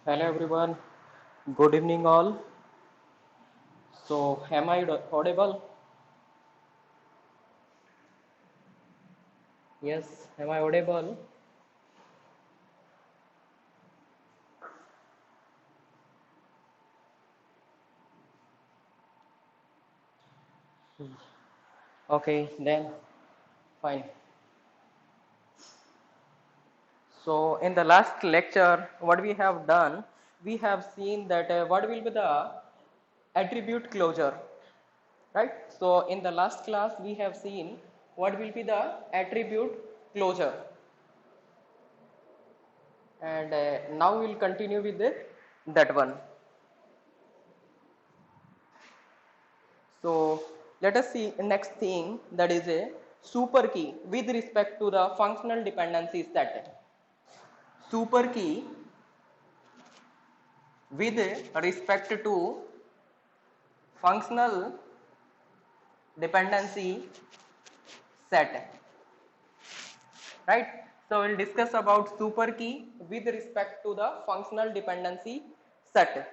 Hello everyone, good evening all. So, am I audible? Yes, am I audible? Okay, then fine. So, in the last lecture, what we have done, we have seen that what will be the attribute closure, right? So, in the last class, we have seen what will be the attribute closure, and now we will continue with that one. So let us see next thing, that is a super key with respect to the functional dependency set. Super key with respect to functional dependency set, right? So we'll discuss about super key with respect to the functional dependency set.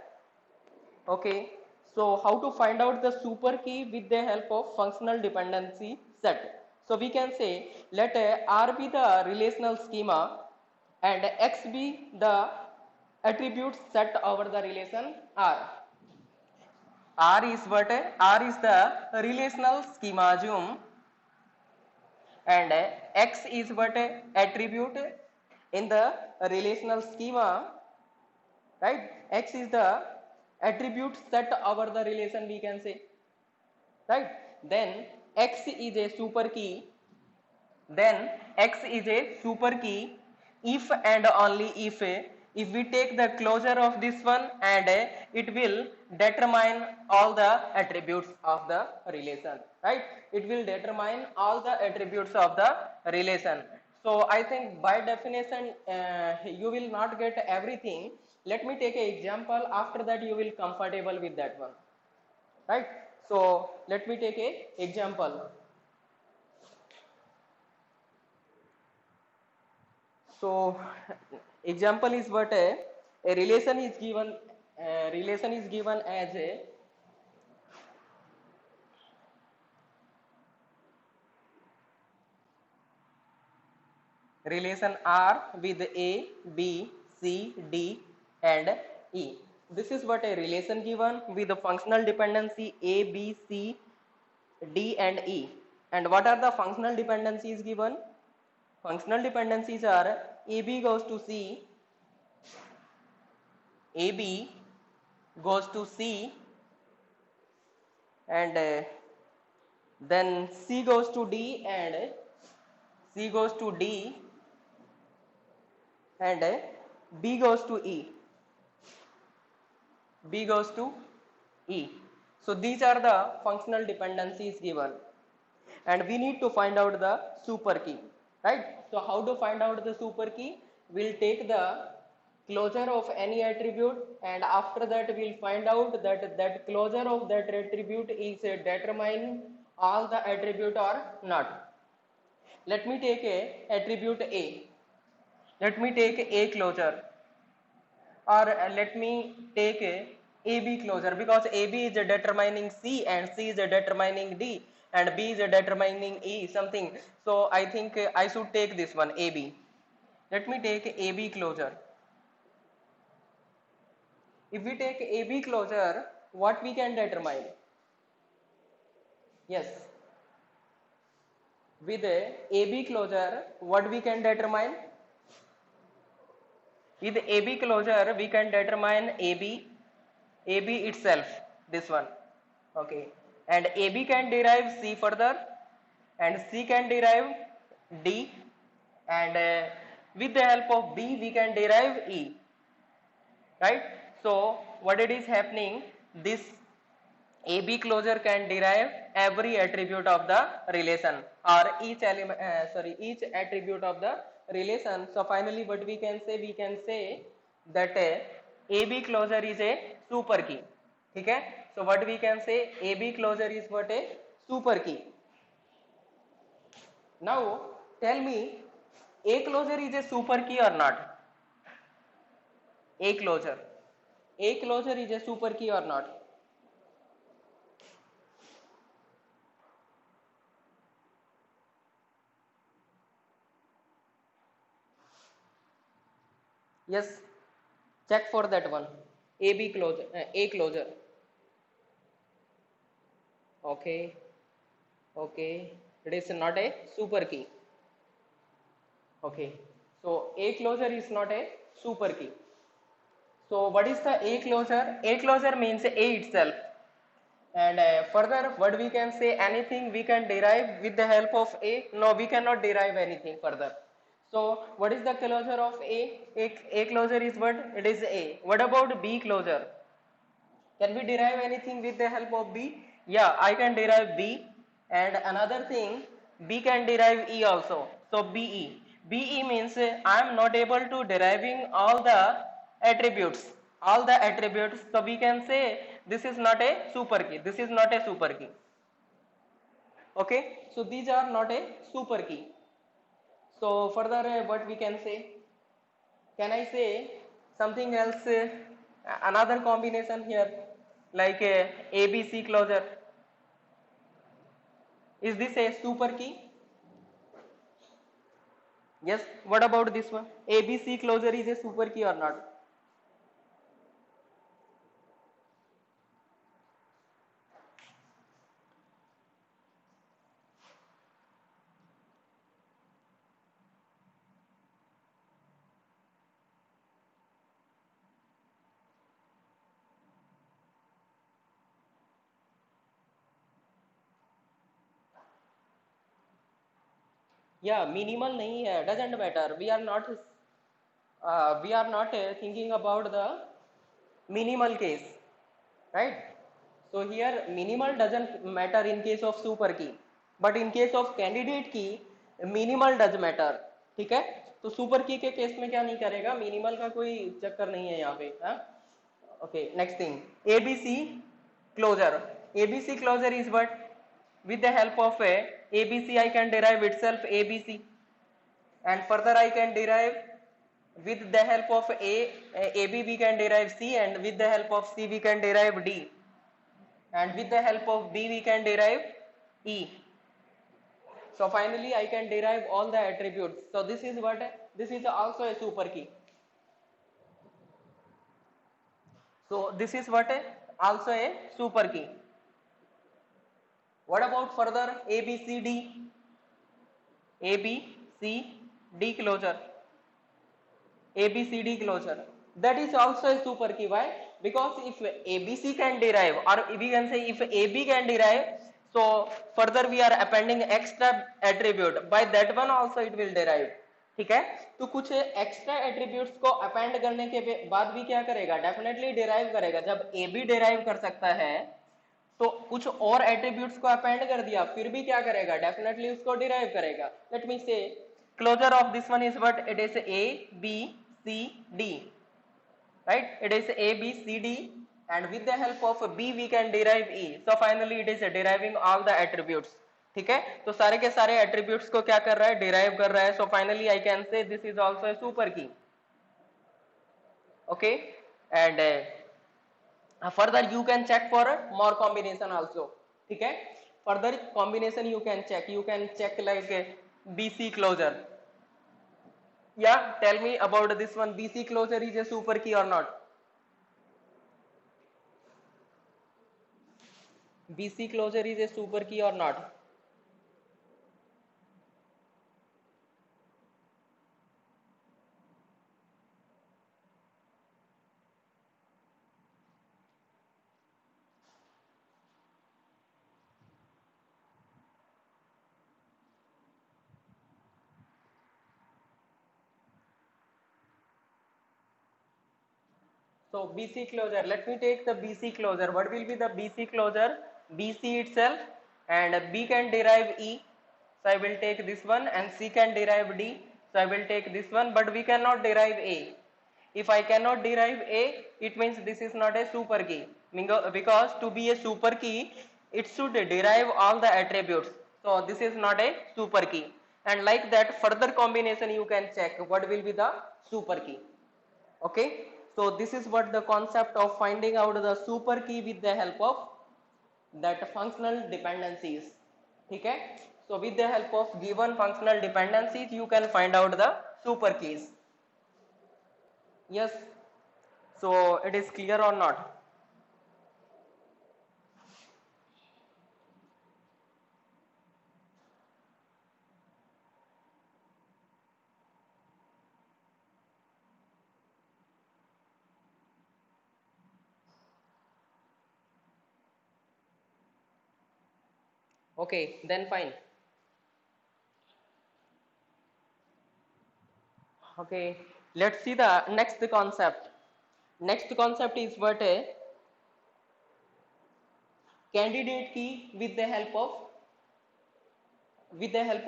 Okay, so how to find out the super key with the help of functional dependency set? So we can say let R be the relational schema and X be the attribute set over the relation R. R is what? R is the relational schema and X is what? Attribute in the relational schema, right? X is the attribute set over the relation, we can say, right? Then X is a super key, then X is a super key if and only if we take the closure of this one and it will determine all the attributes of the relation, right? It will determine all the attributes of the relation. So I think by definition you will not get everything. Let me take an example, after that you will comfortable with that one, right? So let me take a example. So example is what a relation is given. Relation is given as a relation R with A, B, C, D, and E. This is what a relation given with the functional dependency A, B, C, D, and E. And what are the functional dependencies given? Functional dependencies are AB goes to C, AB goes to C, and then C goes to D, and C goes to D, and B goes to E. B goes to E. So these are the functional dependencies given, and we need to find out the super key, right? So how to find out the super key? We'll take the closure of any attribute, and after that we'll find out that that closure of that attribute is determine all the attribute or not. Let me take a attribute A. Let me take A closure, or let me take a AB closure, because AB is determining C and C is determining D and B is determining E something. So I think I should take this one AB. Let me take AB closure. If we take AB closure, what we can determine? Yes, with a AB closure, what we can determine? With AB closure, we can determine AB itself, this one, okay, and AB can derive C further, and C can derive D, and with the help of B we can derive E, right? So what it is happening, this AB closure can derive every attribute of the relation, or each element, each attribute of the relation. So finally what we can say? We can say that AB closure is a super key. Okay? So what we can say? AB closure is what? A super key. Now tell me, A closure is a super key or not? A closure. A closure is a super key or not? Yes, check for that one. AB closure, A closure. Okay, okay. It is not a super key. Okay, so A closure is not a super key. So what is the A closure? A closure means A itself. And further, what we can say, anything we can derive with the help of A? No, we cannot derive anything further. So what is the closure of A? A closure is what? It is A. What about B closure? Can we derive anything with the help of B? Yeah, I can derive B. And another thing, B can derive E also. So BE. BE means I am not able to deriving all the attributes. All the attributes. So we can say this is not a super key. This is not a super key. Okay. So these are not a super key. So further what we can say? Can I say something else? Another combination here, like a ABC closure. Is this a super key? Yes. What about this one? ABC closure is a super key or not? Yeah, minimal nahi hai. Doesn't matter. We are not thinking about the minimal case, right? So here minimal doesn't matter in case of super key, but in case of candidate key minimal does matter. ठीक है? तो super की के case में क्या नहीं करेगा, minimal का कोई चक्कर नहीं है यहाँ पे. हाँ, okay. Next thing, ABC closure. ABC closure is what? With the help of a ABC I can derive itself ABC, and further I can derive with the help of AB we can derive C, and with the help of C we can derive D, and with the help of B we can derive E. So finally I can derive all the attributes. So this is what? This is also a super key. So this is what? Also a super key. What about further A B C D? A B C D closure. ABCD closure. That is also a super key. Why? Because if ABC can derive, or we can say if AB can derive, so further we are appending extra attribute. By that one also it will derive. ठीक है? तो कुछ extra attributes को append करने के बाद भी क्या करेगा? डेफिनेटली डिराइव करेगा. जब ए बी डिराइव कर सकता है तो कुछ और एट्रीब्यूट्स को अपेंड कर दिया, फिर भी क्या करेगा? डेफिनेटली उसको डिराइव करेगा. लेट मी से closure of this one is what? It is A B C D, right? It is A B C D, and with the help of B we can derive E. So finally it is deriving all the attributes. ठीक है? तो सारे के सारे attributes को क्या कर रहा है? Derive कर रहा है. So finally I can say this is also a super key. Okay, and further you can check for more combination also. ठीक है? Further combination you can check. You can check like BC closure. Yeah, tell me about this one. BC closure is a super key or not? BC closure is a super key or not? So BC closure, let me take the BC closure. What will be the BC closure? BC itself, and B can derive E. So I will take this one, and C can derive D. So I will take this one, but we cannot derive A. If I cannot derive A, it means this is not a super key. Because to be a super key, it should derive all the attributes. So this is not a super key. And like that, further combination you can check what will be the super key. Okay. So this is what the concept of finding out the super key with the help of that functional dependencies. ठीक है? So with the help of given functional dependencies you can find out the super keys. Yes. So it is clear or not? Okay, then fine. Okay, let's see the next concept. Next concept is what a candidate key with the help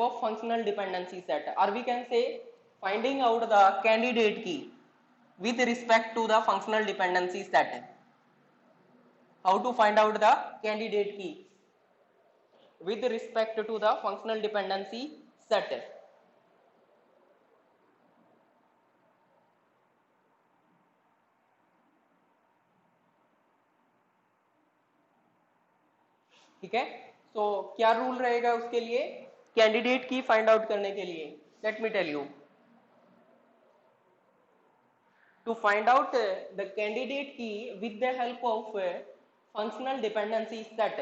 of functional dependency set, or we can say finding out the candidate key with respect to the functional dependency set. How to find out the candidate key with respect to the functional dependency set. ठीक है, तो क्या rule रहेगा उसके लिए candidate की find out करने के लिए? Let me tell you. To find out the candidate key with the help of functional dependency set,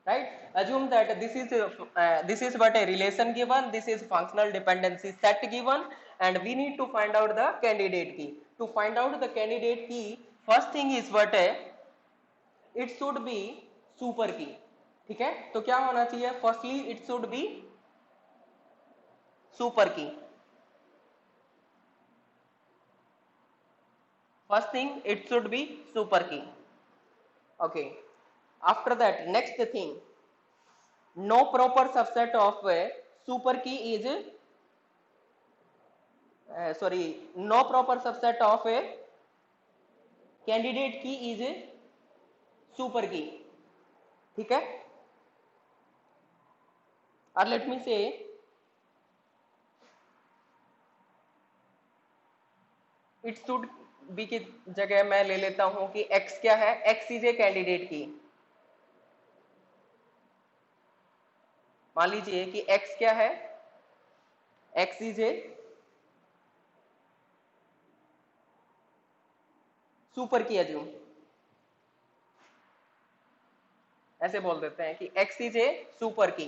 right? Assume that this is what a relation given, this is functional dependency set given, and we need to find out the candidate key. To find out the candidate key, first thing is what it should be super key. ठीक है, तो क्या होना चाहिए? Firstly it should be super key. First thing, it should be super key. Okay, after that, next thing, no proper subset of super key is no proper subset of a candidate key is super key. ठीक है, और let me से it should be की जगह मैं ले लेता हूं कि x क्या है? x इज ए कैंडिडेट की. मान लीजिए कि x क्या है? x इज ए सुपर की. अज्यूम ऐसे बोल देते हैं कि x इज ए सुपर की.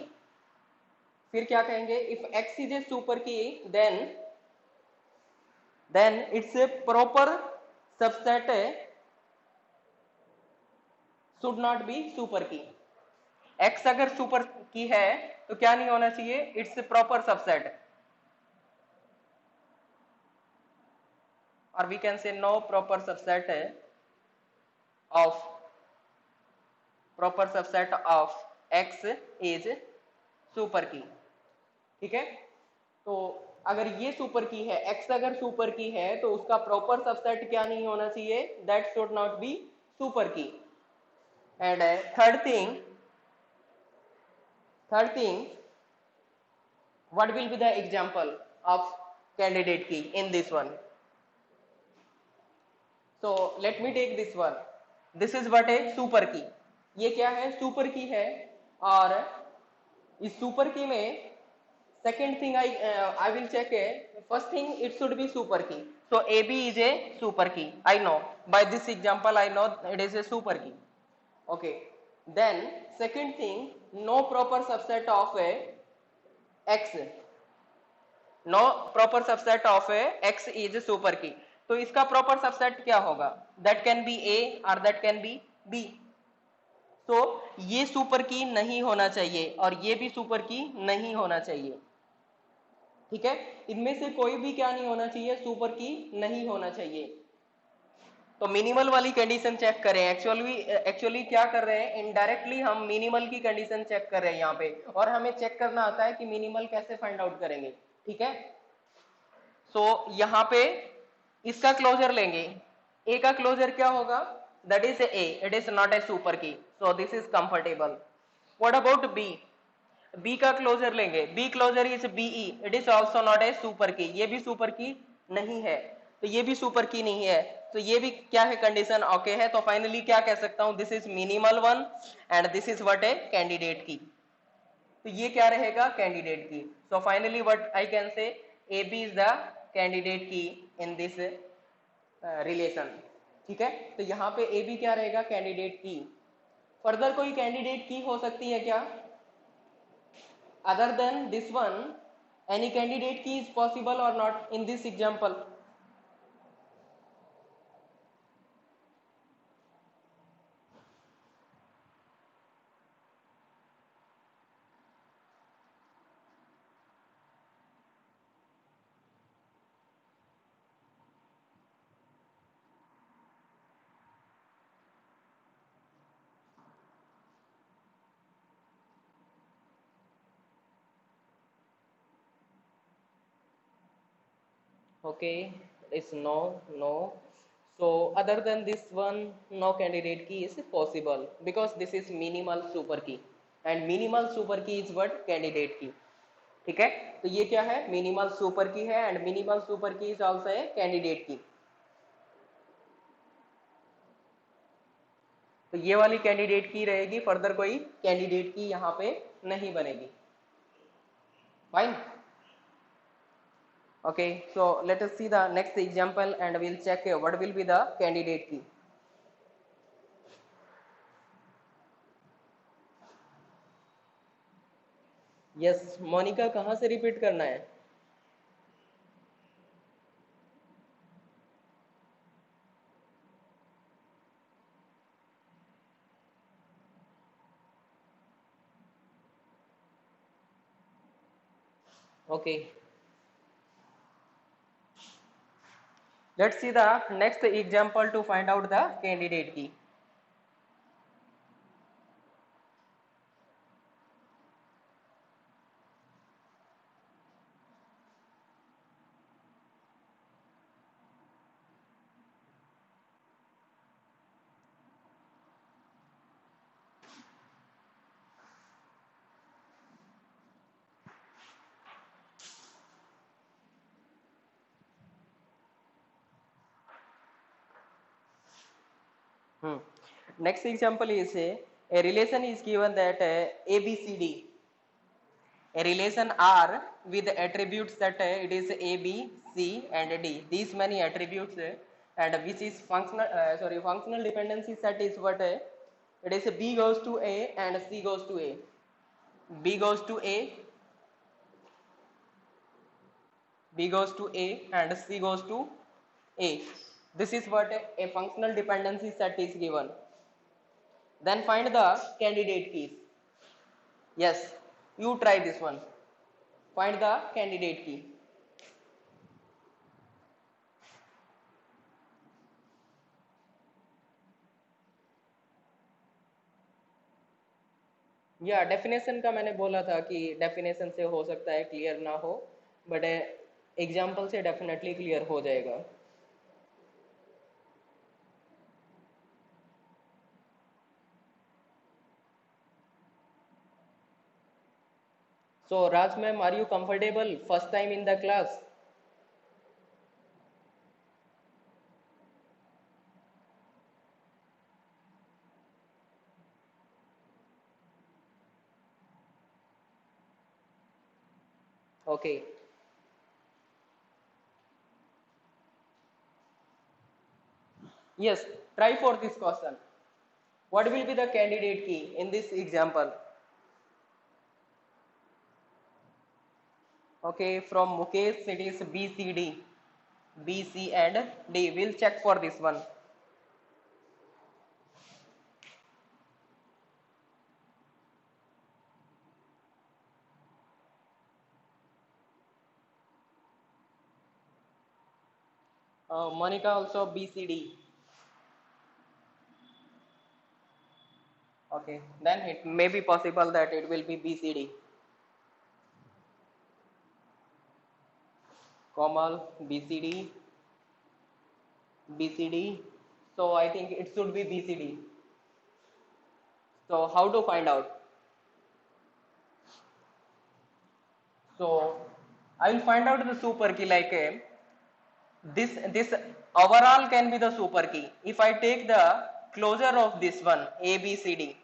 फिर क्या कहेंगे? If x is a super की then it's a proper subset should not be super key. x अगर सुपर की है तो क्या नहीं होना चाहिए? इट्स प्रॉपर सबसेट, और we can say no proper subset of x is super key. ठीक है, तो अगर ये सुपर की है, x अगर सुपर की है तो उसका प्रॉपर सबसेट क्या नहीं होना चाहिए? That should not be super key. And third thing, what will be the example of candidate key in this one? So let me take this one. This is what a super key. ये क्या है? Super key है, और इस super की में second thing I will check first thing it should be super key. So AB is a super key. I know by this example I know it is a super key. Okay, then second thing, no proper subset of x. No proper subset of x is a super key. तो इसका proper subset क्या होगा? That can be A और that can be B. तो ये super key नहीं होना चाहिए और ये भी सुपर की नहीं होना चाहिए. ठीक है, इनमें से कोई भी क्या नहीं होना चाहिए? सुपर की नहीं होना चाहिए. तो मिनिमल वाली कंडीशन चेक करें. एक्चुअली क्या कर रहे हैं? इनडायरेक्टली हम मिनिमल की कंडीशन चेक कर रहे हैं यहाँ पे, और हमें चेक करना आता है कि मिनिमल कैसे फाइंड आउट करेंगे. ठीक है, सो यहाँ पे इसका क्लोजर लेंगे. ए का क्लोजर क्या होगा? That is a, it is not a super key, so this is comfortable. What about B? B का क्लोजर लेंगे. B closure is B E, it is also not a super key, ये भी super key नहीं है. तो ये भी super key नहीं है, तो ये भी क्या है, कंडीशन ओके है। तो फाइनली क्या कह सकता हूं, this is minimal one and this is what है, कैंडिडेट की। तो ये क्या रहेगा, candidate key. So finally what I can say, A B is the candidate key in this relation. ठीक है, तो यहाँ पे ए बी क्या रहेगा, कैंडिडेट की। फर्दर कोई कैंडिडेट की हो सकती है क्या, other than this one, any candidate key is possible or not in this example? Okay, it's no, no. So other than this one, no candidate key is possible because this is minimal super key and minimal super key is what, candidate key. ठीक है, तो ये क्या है, minimal super key है and minimal super key is also है candidate key. तो ये वाली कैंडिडेट की रहेगी, फर्दर कोई कैंडिडेट की यहाँ पे नहीं बनेगी। Fine. Okay, so let us see the next example and we'll check what will be the candidate key. Yes, Monika कहाँ से रिपीट करना है? Okay, let's see the next example to find out the candidate key. Hmm. Next example is a relation is given that A, B, C, D. A relation R with attributes that it is A, B, C and D. These many attributes and which is functional, functional dependency set is what it is B goes to A and C goes to A. B goes to A, B goes to A and C goes to A. This is what a functional dependency set is given. Then find the candidate keys. Yes, you try this one. Find the candidate key. या definition का मैंने बोला था कि definition से हो सकता है क्लियर ना हो, बट एग्जाम्पल से डेफिनेटली क्लियर हो जाएगा। So Raj ma'am, are you comfortable? First time in the class. Okay. Yes, try for this question. What will be the candidate key in this example? Okay, from Mukesh it is B, C, D. B, C and D. We'll check for this one. Monica also B, C, D. Okay, then it may be possible that it will be B, C, D. Komal, B, C, D, B, C, D. So I think it should be B, C, D. So how to find out? So I will find out the super key like this overall can be the super key. If I take the closure of this one A B C D,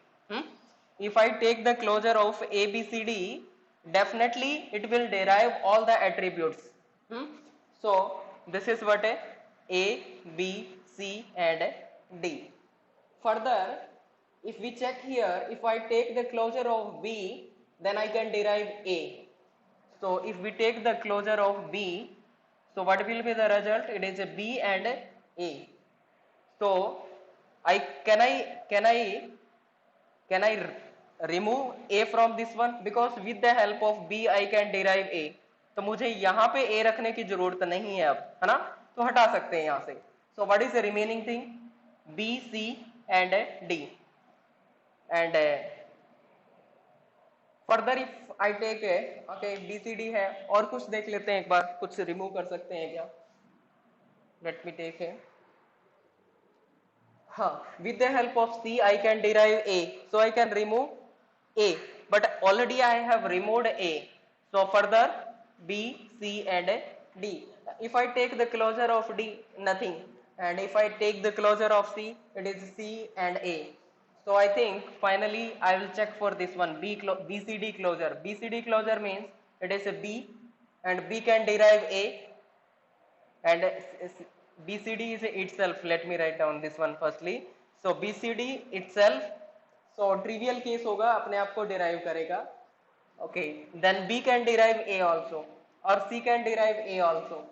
if I take the closure of A B C D, definitely it will derive all the attributes. So this is what A B C and D. Further, if we check here, if I take the closure of B, then I can derive A. So if we take the closure of B, so what will be the result? It is a B and A. So can I remove A from this one? Because with the help of B I can derive A. तो मुझे यहाँ पे A रखने की जरूरत नहीं है अब, है ना? तो हटा सकते हैं यहाँ से. So what is the remaining thing? B, C and D. And further if I take okay BCD है, और कुछ देख लेते हैं एक बार, कुछ रिमूव कर सकते हैं क्या? लेट मी टेक है, हाँ, with the help of C I can derive A, so I can remove A, but already I have removed A, so further B, C and D. If I take the closure of D, nothing, and if I take the closure of C, it is C and A. So I think finally I will check for this one BCD closure. BCD closure means it is a B and B can derive A, and BCD is itself. Let me write down this one firstly. So BCD itself, so trivial case होगा, अपने आप को derive करेगा. Okay, then B can derive A also, or C can derive A also.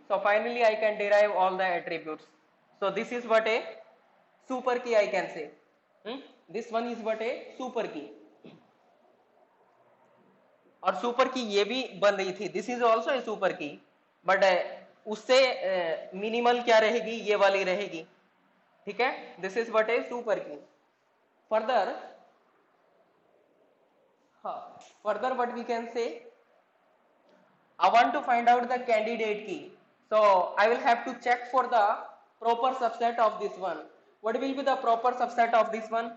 So finally I can derive all the attributes. So this is what a super key I can say. This one is what a super key. और super key ये भी बन रही थी, this is also a super key, but उससे minimal क्या रहेगी, ये वाली रहेगी. ठीक है, this is what a super key. Further further what we can say, I want to find out the candidate key, so I will have to check for the proper subset of this one. What will be the proper subset of this one?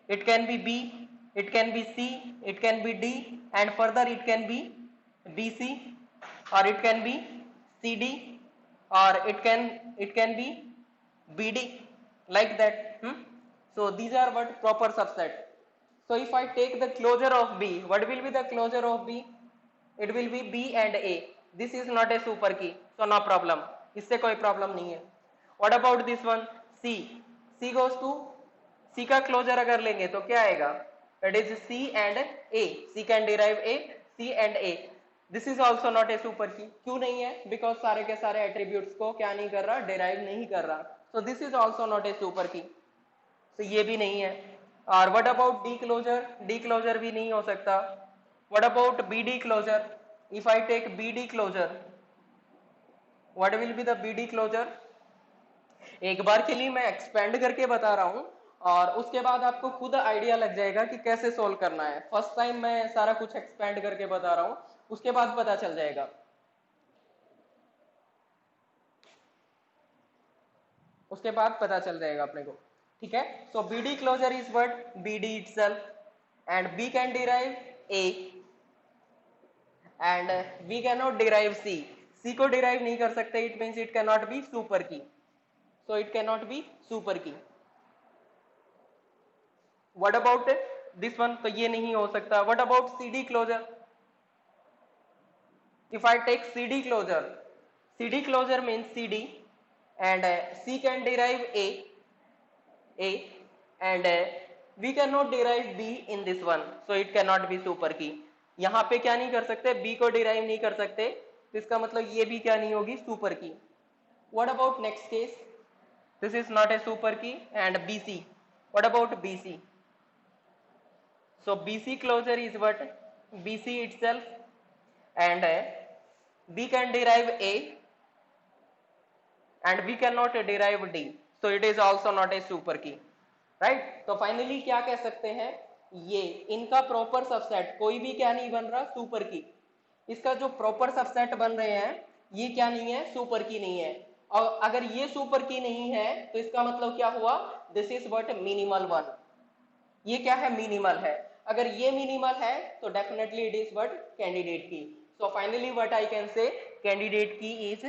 It can be B, it can be C, it can be D, and further it can be BC, or it can be CD, or it can be BD, like that. So these are what proper subset. So if I take the closure of B, what will be the closure of B? It will be B and A. This is not a super key, so no problem, इससे कोई problem नहीं है. What about this one C? C goes to C का closure अगर लेंगे तो क्या आएगा? That is C and A. C can derive A, C and A. This is also not a super key. क्यों नहीं है? Because सारे के सारे attributes को क्या नहीं कर रहा? Derive नहीं कर रहा. So this is also not a super key. So ये भी नहीं है. और what about D closure? D closure भी नहीं हो सकता. What about BD closure? If I take BD closure, what will be the BD closure? एक बार के लिए मैं एक्सपेंड करके बता रहा हूं, और उसके बाद आपको खुद आइडिया लग जाएगा कि कैसे सोल्व करना है. फर्स्ट टाइम मैं सारा कुछ एक्सपेंड करके बता रहा हूं, उसके बाद पता चल जाएगा. उसके बाद पता चल जाएगा अपने को. ठीक है, सो BD closure is what? BD itself, and B can derive A, and we cannot derive C. C को derive नहीं कर सकते, it means it cannot be super key. So it cannot be super key. What about this one? तो ये नहीं हो सकता. What about CD closure? If I take CD closure means CD, and C can derive A, and we cannot derive B in this one, so it cannot be super key. यहाँ पे क्या नहीं कर सकते, B को derive नहीं कर सकते, तो इसका मतलब ये भी क्या नहीं होगी, super key. What about next case? This is not a super key. And BC. What about BC? So BC closure is what? BC itself, and B can derive A, and we cannot derive D, so it is also not a super key, right? तो finally क्या कह सकते हैं, ये इनका proper subset कोई भी क्या नहीं बन रहा, super key. इसका जो proper subset बन रहे हैं ये क्या नहीं है, super key नहीं है. और अगर ये super key नहीं है तो इसका मतलब क्या हुआ, this is what minimal one. ये क्या है, minimal है. अगर ये minimal है तो definitely it is what candidate key. So finally what I can say, candidate key is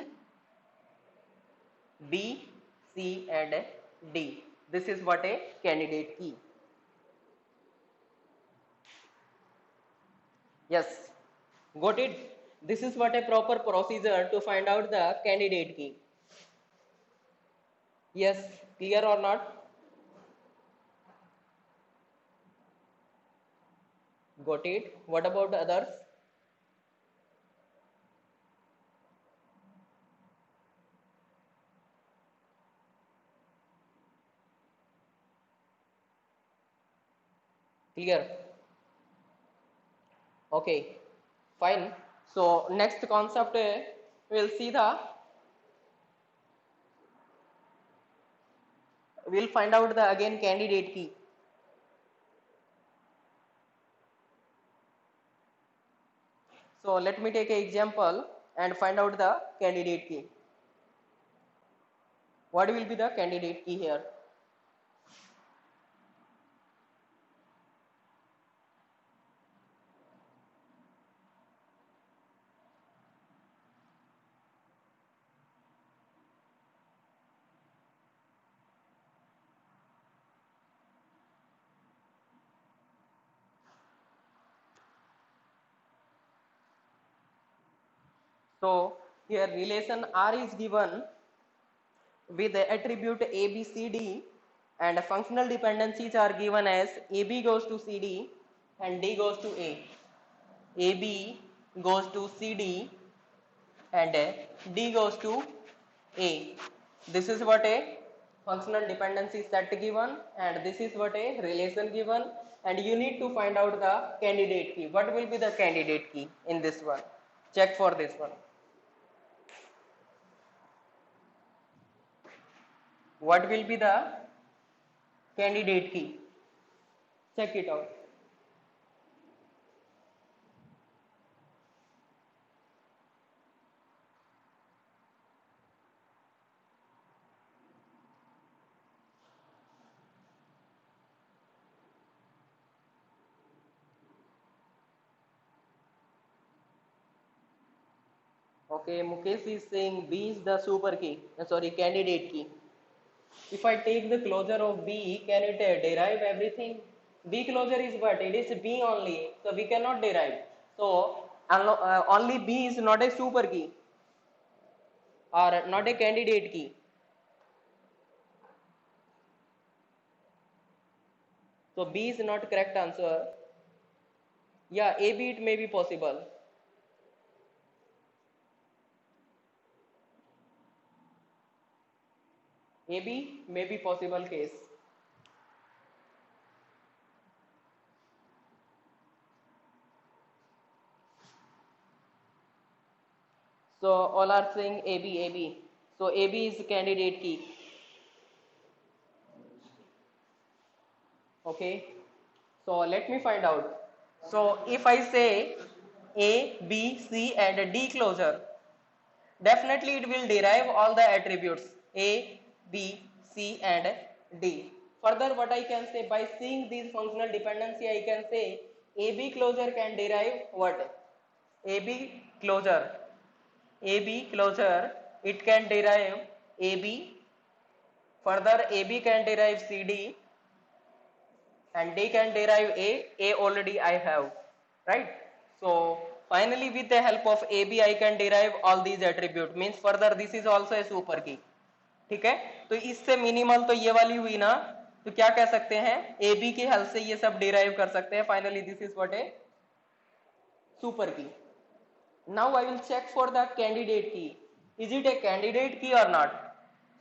B, C and D. This is what a candidate key. Yes, got it? This is what a proper procedure to find out the candidate key. Yes, clear or not? Got it? What about the others? Clear? Okay, fine. So next concept we'll see we'll find out the again candidate key. So let me take an example and find out the candidate key. What will be the candidate key here? So here relation R is given with the attribute A, B, C, D, and functional dependencies are given as AB goes to CD and D goes to A. AB goes to CD and D goes to A. This is what a functional dependency set given, and this is what a relation given, and you need to find out the candidate key. What will be the candidate key in this one? Check for this one. What will be the candidate key? Check it out. Okay, Mukesh is saying B is the super key, sorry, candidate key. If I take the closure of B, can it derive everything? B closure is what? It is B only, so we cannot derive. So only B is not a super key or not a candidate key. So B is not correct answer. Yeah, AB it may be possible. AB may be possible case. So all are saying AB, AB. So AB is candidate key. Okay. So let me find out. So if I say A, B, C and D closure, definitely it will derive all the attributes A, B, C and D. Further what I can say, by seeing these functional dependency, I can say AB closure can derive what? AB closure. AB closure, it can derive AB. Further AB can derive CD and D can derive A already I have, right? So finally with the help of AB I can derive all these attributes, means further this is also a super key. ठीक है, तो इससे minimal तो ये वाली हुई ना, तो क्या कह सकते हैं, AB की हेल्प से ये सब डिराइव कर सकते हैं. Finally this is what A super key. Now I will check for the candidate key. Is it a candidate key or not?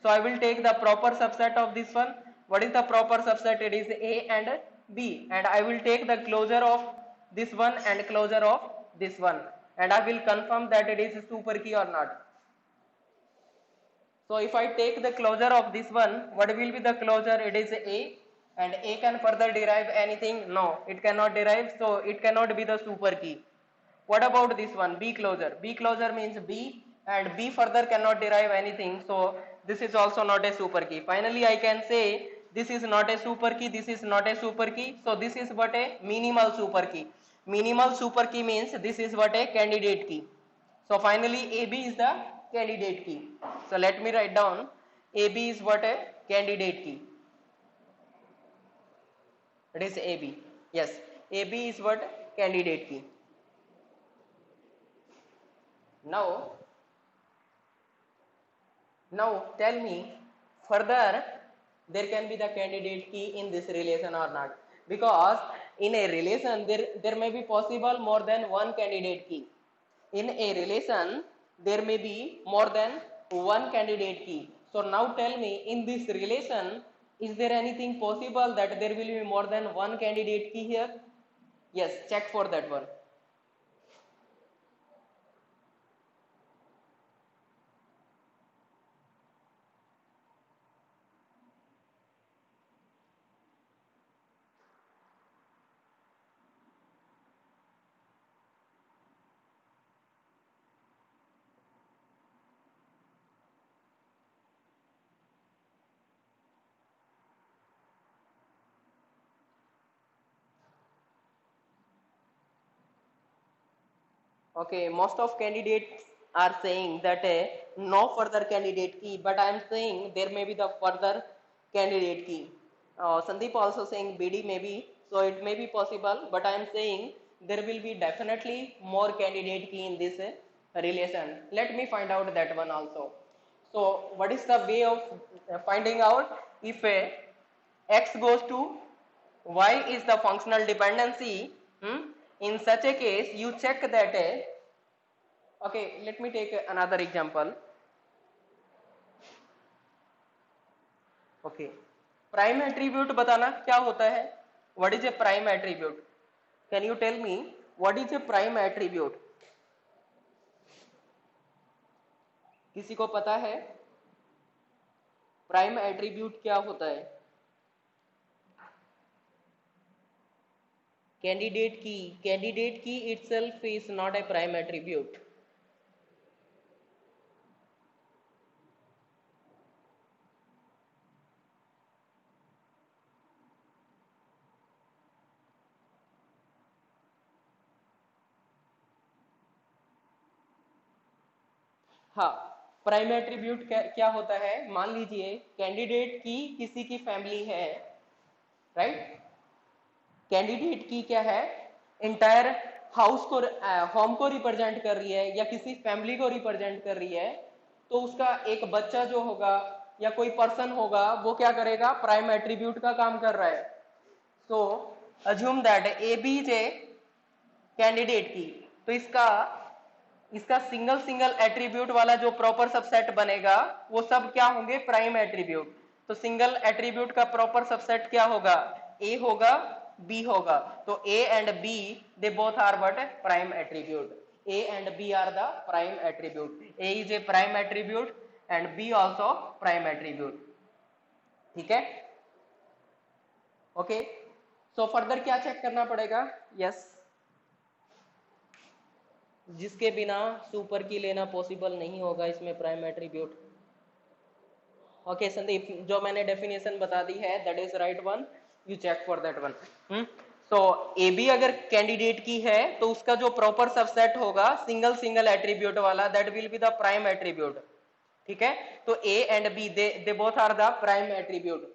So I will take the proper subset of this one. What is the proper subset? It is A and B, and I will take the closure of this one and closure of this one, and I will confirm that it is a super key or not. So if I take the closure of this one, what will be the closure? It is A, and A can further derive anything? No, it cannot derive, so it cannot be the super key. What about this one, B closure? B closure means B, and B further cannot derive anything, so this is also not a super key. Finally I can say this is not a super key, this is not a super key, so this is what a minimal super key. Minimal super key means this is what a candidate key. So finally AB is the candidate key. So let me write down AB is what? A candidate key. It is AB. Yes, AB is what? Candidate key. Now tell me further, there can be the candidate key in this relation or not, because in a relation there may be possible more than one candidate key. In a relation there may be more than one candidate key. So now tell me, in this relation is there anything possible that there will be more than one candidate key here? Yes, check for that one. Okay, most of candidates are saying that no further candidate key, but I am saying there may be the further candidate key. Sandeep also saying BD may be, so it may be possible, but I am saying there will be definitely more candidate key in this relation. Let me find out that one also. So what is the way of finding out if x goes to y is the functional dependency? In such a case, you check that okay, let me take another example. Okay, prime attribute बताना क्या होता है? What is a prime attribute? Can you tell me what is a prime attribute? किसी को पता है prime attribute क्या होता है? Candidate key itself is not a prime attribute. हाँ, प्राइम एट्रीब्यूट क्या होता है? मान लीजिए कैंडिडेट की किसी की फैमिली है, राइट? कैंडिडेट की क्या है? इंटायर हाउस को, होम को रिप्रेजेंट कर रही है या किसी फैमिली को रिप्रेजेंट कर रही है, तो उसका एक बच्चा जो होगा या कोई पर्सन होगा वो क्या करेगा? प्राइम एट्रीब्यूट का काम कर रहा है. So assume that A B is a candidate key, तो इसका सिंगल एट्रीब्यूट वाला जो प्रॉपर सबसेट बनेगा वो सब क्या होंगे? Prime attribute. तो सिंगल एट्रीब्यूट का प्रॉपर सबसेट क्या होगा? ए होगा, बी होगा. तो A and B they both are what? Prime attribute. A and B are the prime attribute. A is a prime attribute and B also prime attribute. ठीक है? Okay, so further क्या check करना पड़ेगा? Yes, जिसके बिना super की लेना possible नहीं होगा इसमें प्राइम एट्रीब्यूट. ओके संदीप, जो मैंने डेफिनेशन बता दी है that is right one, you check for that one. So A B अगर कैंडिडेट की है तो उसका जो प्रॉपर सबसेट होगा सिंगल एट्रीब्यूट वाला, that will be the prime attribute. ठीक है? तो A and B they both are the prime attribute.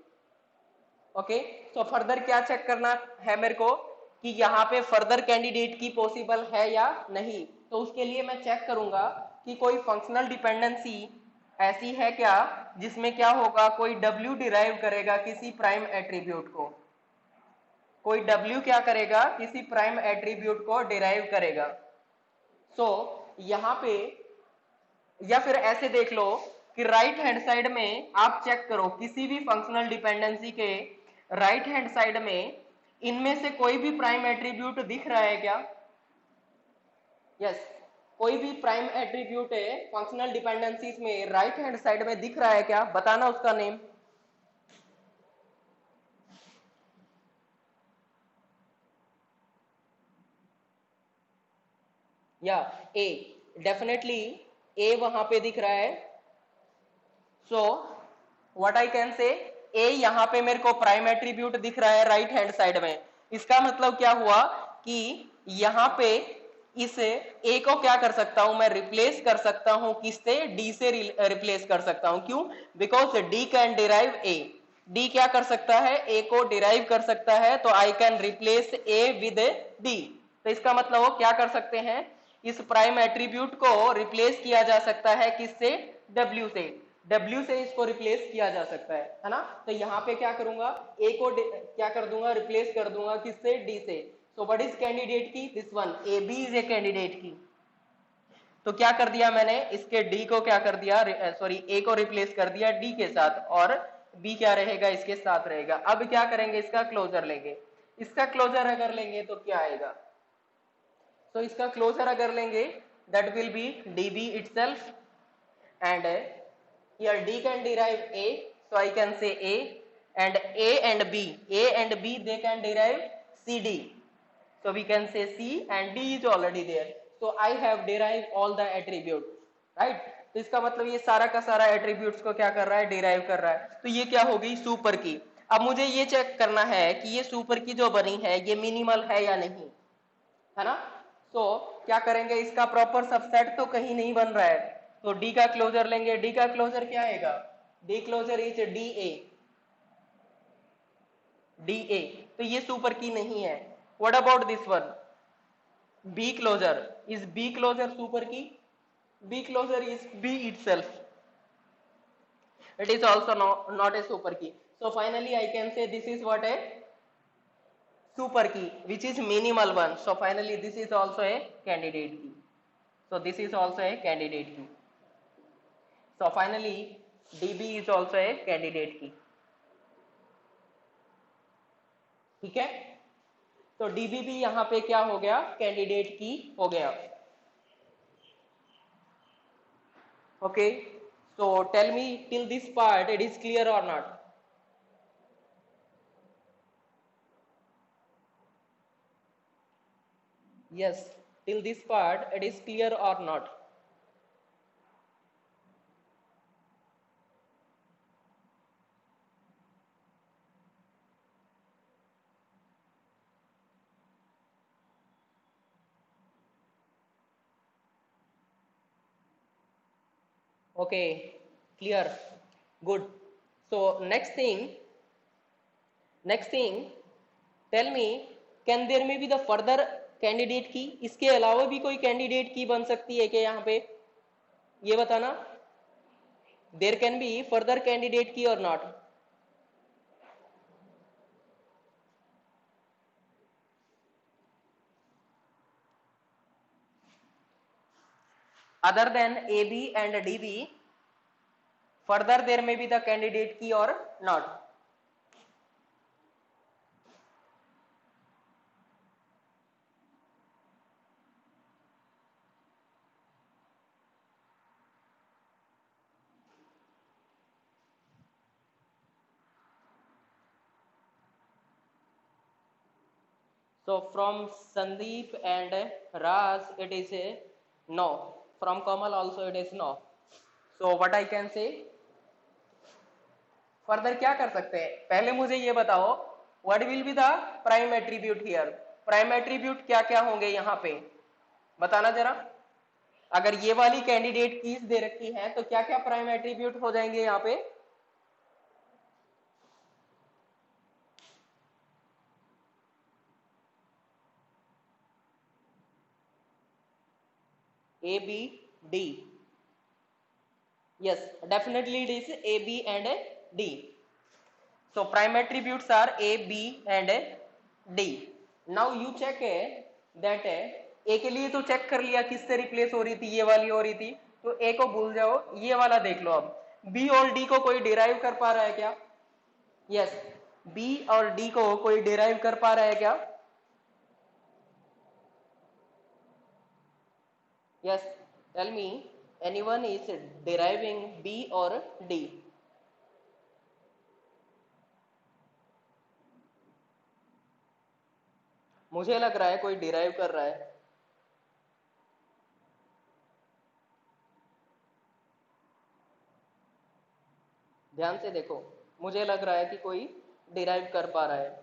Okay, so further क्या चेक करना है मेरे को कि यहाँ पे फर्दर कैंडिडेट की पॉसिबल है या नहीं. तो उसके लिए मैं चेक करूंगा कि कोई फंक्शनल डिपेंडेंसी ऐसी है क्या जिसमें क्या होगा? कोई W डिराइव करेगा किसी प्राइम एट्रीब्यूट को. कोई W क्या करेगा? किसी प्राइम एट्रीब्यूट को डिराइव करेगा. सो यहाँ पे, या फिर ऐसे देख लो कि राइट हैंड साइड में आप चेक करो किसी भी फंक्शनल डिपेंडेंसी के राइट हैंड साइड में इनमें से कोई भी प्राइम एट्रीब्यूट दिख रहा है क्या? यस, कोई भी प्राइम एट्रीब्यूट है फंक्शनल डिपेंडेंसीज में राइट हैंड साइड में दिख रहा है क्या? बताना उसका नेम. या ए, डेफिनेटली ए वहां पे दिख रहा है. So what I can say, ए यहाँ पे मेरे को प्राइम एट्रीब्यूट दिख रहा है राइट हैंड साइड में. इसका मतलब क्या हुआ कि यहाँ पे इस ए को क्या कर सकता हूं मैं, रिप्लेस कर सकता हूं किससे, डी से रिप्लेस कर सकता हूं। क्यों? Because D can derive A, D क्या कर सकता है, ए को डिराइव कर सकता है, तो आई can replace A with D. तो इसका मतलब वो क्या कर सकते हैं, इस प्राइम एट्रीब्यूट को रिप्लेस किया जा सकता है किससे, डब्ल्यू से, डब्ल्यू से इसको रिप्लेस किया जा सकता है ना। तो यहाँ पे क्या करूंगा, ए को क्या कर दूंगा, रिप्लेस कर दूंगा किससे, डी से। So what is candidate key, this one, A B is a candidate key. तो क्या कर दिया मैंने, इसके डी को क्या कर दिया, सॉरी ए को रिप्लेस कर दिया डी के साथ, और बी क्या रहेगा, इसके साथ रहेगा। अब क्या करेंगे, इसका क्लोजर लेंगे। इसका क्लोजर अगर लेंगे तो क्या आएगा, तो इसका क्लोजर अगर लेंगे that will be D B itself, and here D can derive A, so I can say A, and A and B they can derive CD, so we can say C, and D is already there, so I have derived all the attribute, right। तो इसका मतलब ये सारा का सारा attributes को क्या कर रहा है, डिराइव कर रहा है। तो ये क्या हो गई, सुपर की। अब मुझे ये चेक करना है कि ये सुपर की जो बनी है ये मिनिमल है या नहीं, है ना। तो क्या करेंगे, इसका प्रॉपर सबसेट तो कहीं नहीं बन रहा है, तो डी का क्लोजर लेंगे। डी का क्लोजर क्या आएगा, D closure is D A, D A. तो ये सुपर की नहीं है। What about this one, B closure, is B closure super key, B closure is B itself, it is also not a super key. So finally I can say this is what a super key, which is minimal one. So finally this is also a candidate key. So this is also a candidate key. So finally DB is also a candidate key. ठीक है, तो DB भी यहाँ पे क्या हो गया, candidate key हो गया। Okay, so tell me till this part it is clear or not? Yes, till this part it is clear or not? Okay, clear, good. So next thing, tell me, can there may be the further candidate key? इसके अलावा भी कोई candidate की बन सकती है क्या यहाँ पे, ये बताना। There can be further candidate key और not? Other than A B and D B, further there may be the candidate key or not? So from Sandeep and Raj it is a no, from Kamal also it is no. So what I can say, further क्या कर सकते हैं, पहले मुझे ये बताओ what will be the prime attribute here, prime attribute क्या क्या होंगे यहाँ पे, बताना जरा। अगर ये वाली कैंडिडेट कीज दे रखी है तो क्या क्या प्राइम एट्रीब्यूट हो जाएंगे यहाँ पे, A B D, yes definitely it is A B and D. So prime attributes are A B and D. Now you check that A के लिए तो चेक कर लिया किससे रिप्लेस हो रही थी, ये वाली हो रही थी, तो A को भूल जाओ, ये वाला देख लो। अब B और D को कोई डिराइव कर पा रहा है क्या, यस B और D को कोई डिराइव कर पा रहा है क्या, yes tell me anyone is deriving B or D? मुझे लग रहा है कोई डिराइव कर रहा है, ध्यान से देखो, मुझे लग रहा है कि कोई डिराइव कर पा रहा है।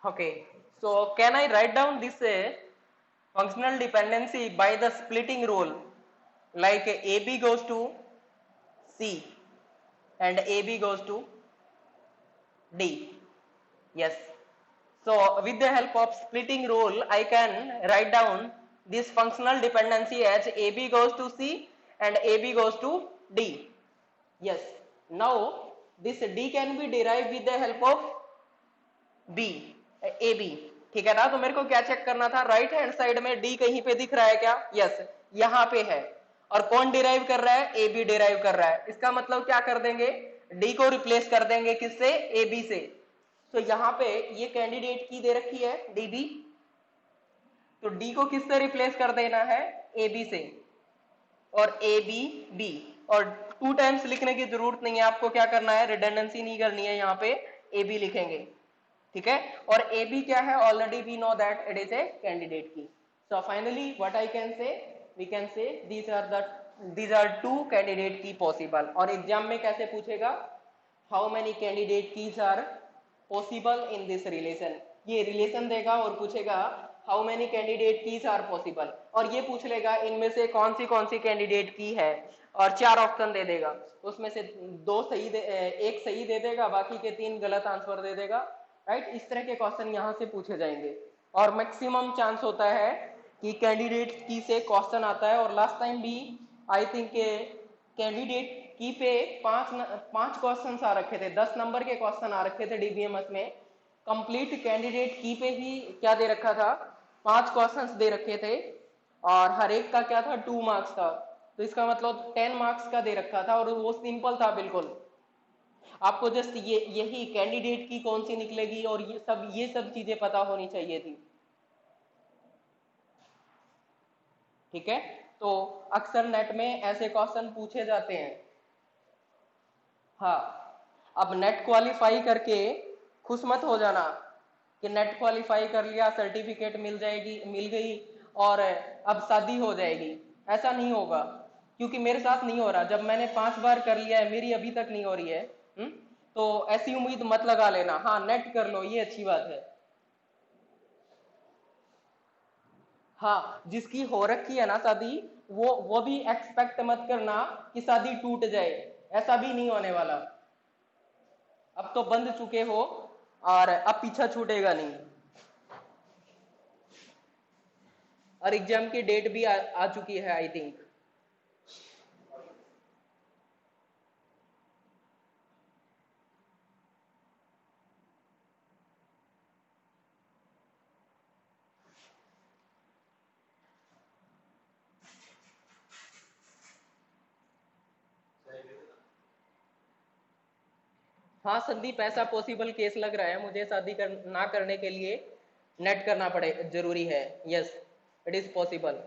Okay, so can I write down this functional dependency by the splitting rule, like AB goes to C and AB goes to D? Yes. So with the help of splitting rule, I can write down this functional dependency as AB goes to C and AB goes to D. Yes. Now this D can be derived with the help of B, AB. ठीक है ना? तो मेरे को क्या check करना था, right hand side में D कहीं पे दिख रहा है क्या? यस, यहाँ पे है। और कौन डिराइव कर रहा है? AB डिराइव कर रहा है। इसका मतलब क्या कर देंगे, D को रिप्लेस कर देंगे किससे? AB से। तो यहाँ पे ये कैंडिडेट की दे रखी है DB, तो D को किससे रिप्लेस कर देना है? AB से। और AB B, और 2 टाइम्स लिखने की जरूरत नहीं है, आपको क्या करना है, रिडंडेंसी नहीं करनी है, यहाँ पे AB लिखेंगे। ठीक है, और ए बी क्या है? Already we know that it is a candidate key. So finally what I can say, we can say these are two candidate key possible. और एग्जाम में कैसे पूछेगा, how many candidate keys are possible in this relation, ये relation देगा और पूछेगा how many candidate keys are possible, और ये पूछ लेगा इनमें से कौन सी कैंडिडेट की है, और 4 ऑप्शन दे देगा, उसमें से एक सही दे देगा, बाकी के 3 गलत आंसर दे देगा। राइट, इस तरह के क्वेश्चन यहाँ से पूछे जाएंगे, और मैक्सिमम चांस होता है कि कैंडिडेट की से क्वेश्चन आता है। और लास्ट टाइम भी आई थिंक कैंडिडेट की पे 5 क्वेश्चन आ रखे थे, 10 नंबर के क्वेश्चन आ रखे थे डीबीएमएस में। कंप्लीट कैंडिडेट की पे ही क्या दे रखा था, 5 क्वेश्चंस दे रखे थे, और हर एक का क्या था, 2 मार्क्स था। तो इसका मतलब 10 मार्क्स का दे रखा था, और वो सिंपल था बिल्कुल। आपको जस्ट यही कैंडिडेट की कौन सी निकलेगी और ये सब चीजें पता होनी चाहिए थी। ठीक है, तो अक्सर नेट में ऐसे क्वेश्चन पूछे जाते हैं। हाँ, अब नेट क्वालिफाई करके खुश मत हो जाना कि नेट क्वालिफाई कर लिया, सर्टिफिकेट मिल गई और अब शादी हो जाएगी। ऐसा नहीं होगा, क्योंकि मेरे साथ नहीं हो रहा। जब मैंने 5 बार कर लिया है, मेरी अभी तक नहीं हो रही है। तो ऐसी उम्मीद मत लगा लेना। हाँ, नेट कर लो, ये अच्छी बात है। हाँ, जिसकी हो रखी है ना शादी, वो भी एक्सपेक्ट मत करना कि शादी टूट जाए, ऐसा भी नहीं होने वाला। अब तो बंध चुके हो और अब पीछा छूटेगा नहीं। और एग्जाम की डेट भी आ चुकी है आई थिंक। हाँ संदीप, ऐसा पॉसिबल केस लग रहा है मुझे, ना करने के लिए नेट करना पड़े जरूरी है। Yes, it is possible.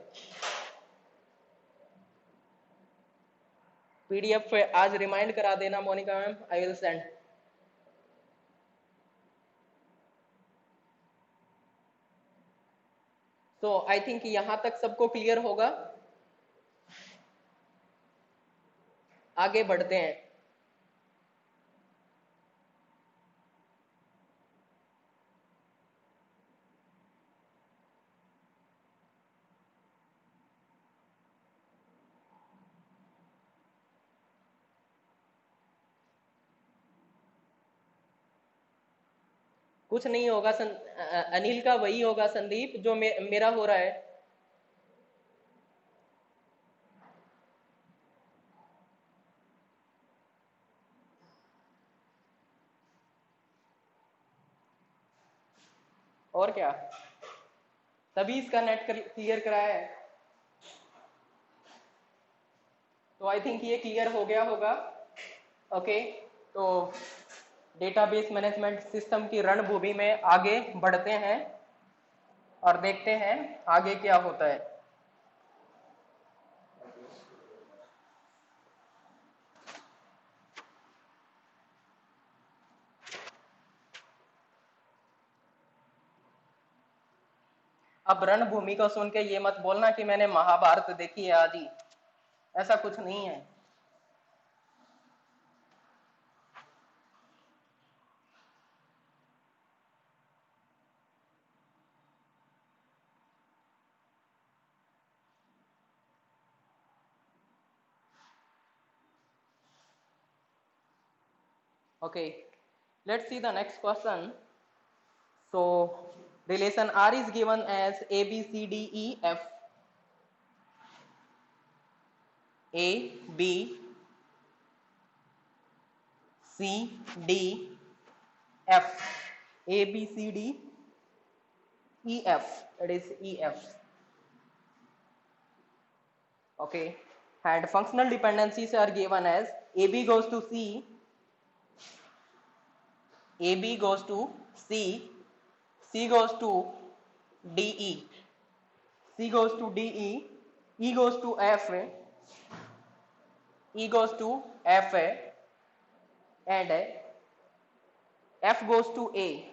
PDF आज रिमाइंड करा देना Monika ma'am, I will send. तो आई थिंक यहां तक सबको क्लियर होगा। आगे बढ़ते हैं। कुछ नहीं होगा अनिल का वही होगा संदीप जो मेरा हो रहा है। और क्या, तभी इसका नेट क्लियर कराया है। तो आई थिंक ये क्लियर हो गया होगा। ओके, तो डेटाबेस मैनेजमेंट सिस्टम की रणभूमि में आगे बढ़ते हैं और देखते हैं आगे क्या होता है। अब रणभूमि को सुन के ये मत बोलना कि मैंने महाभारत देखी है आदि, ऐसा कुछ नहीं है। Okay, let's see the next question. So relation R is given as A B C D E F. A B C D F. A B C D E F. It is E F. Okay, and functional dependencies are given as AB goes to C, AB goes to C, C goes to DE, C goes to DE, E goes to F, E goes to F, and F goes to A.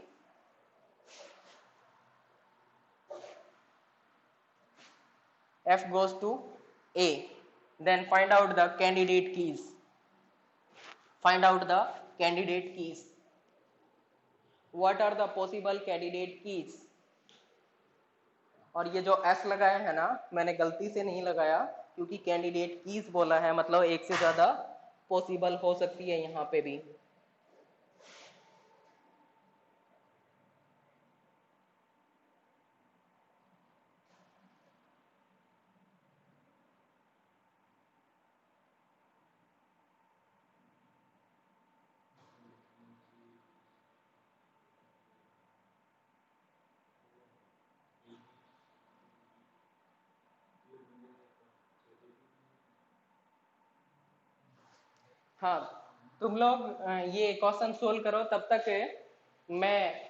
F goes to A. Then find out the candidate keys. Find out the candidate keys. What are the possible candidate keys? और ये जो S लगाया है ना, मैंने गलती से नहीं लगाया क्योंकि कैंडिडेट कीज बोला है, मतलब एक से ज्यादा पॉसिबल हो सकती है यहाँ पे भी. हाँ, तुम लोग ये क्वेश्चन सोल्व करो, तब तक मैं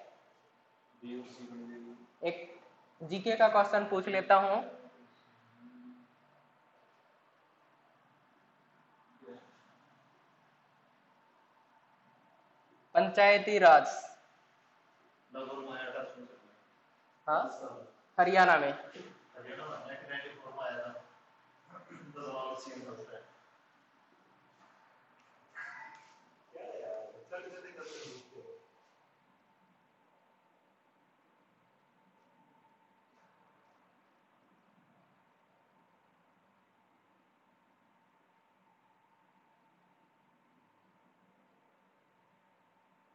एक जीके का क्वेश्चन पूछ लेता हूँ. पंचायती राज, हाँ, हरियाणा में.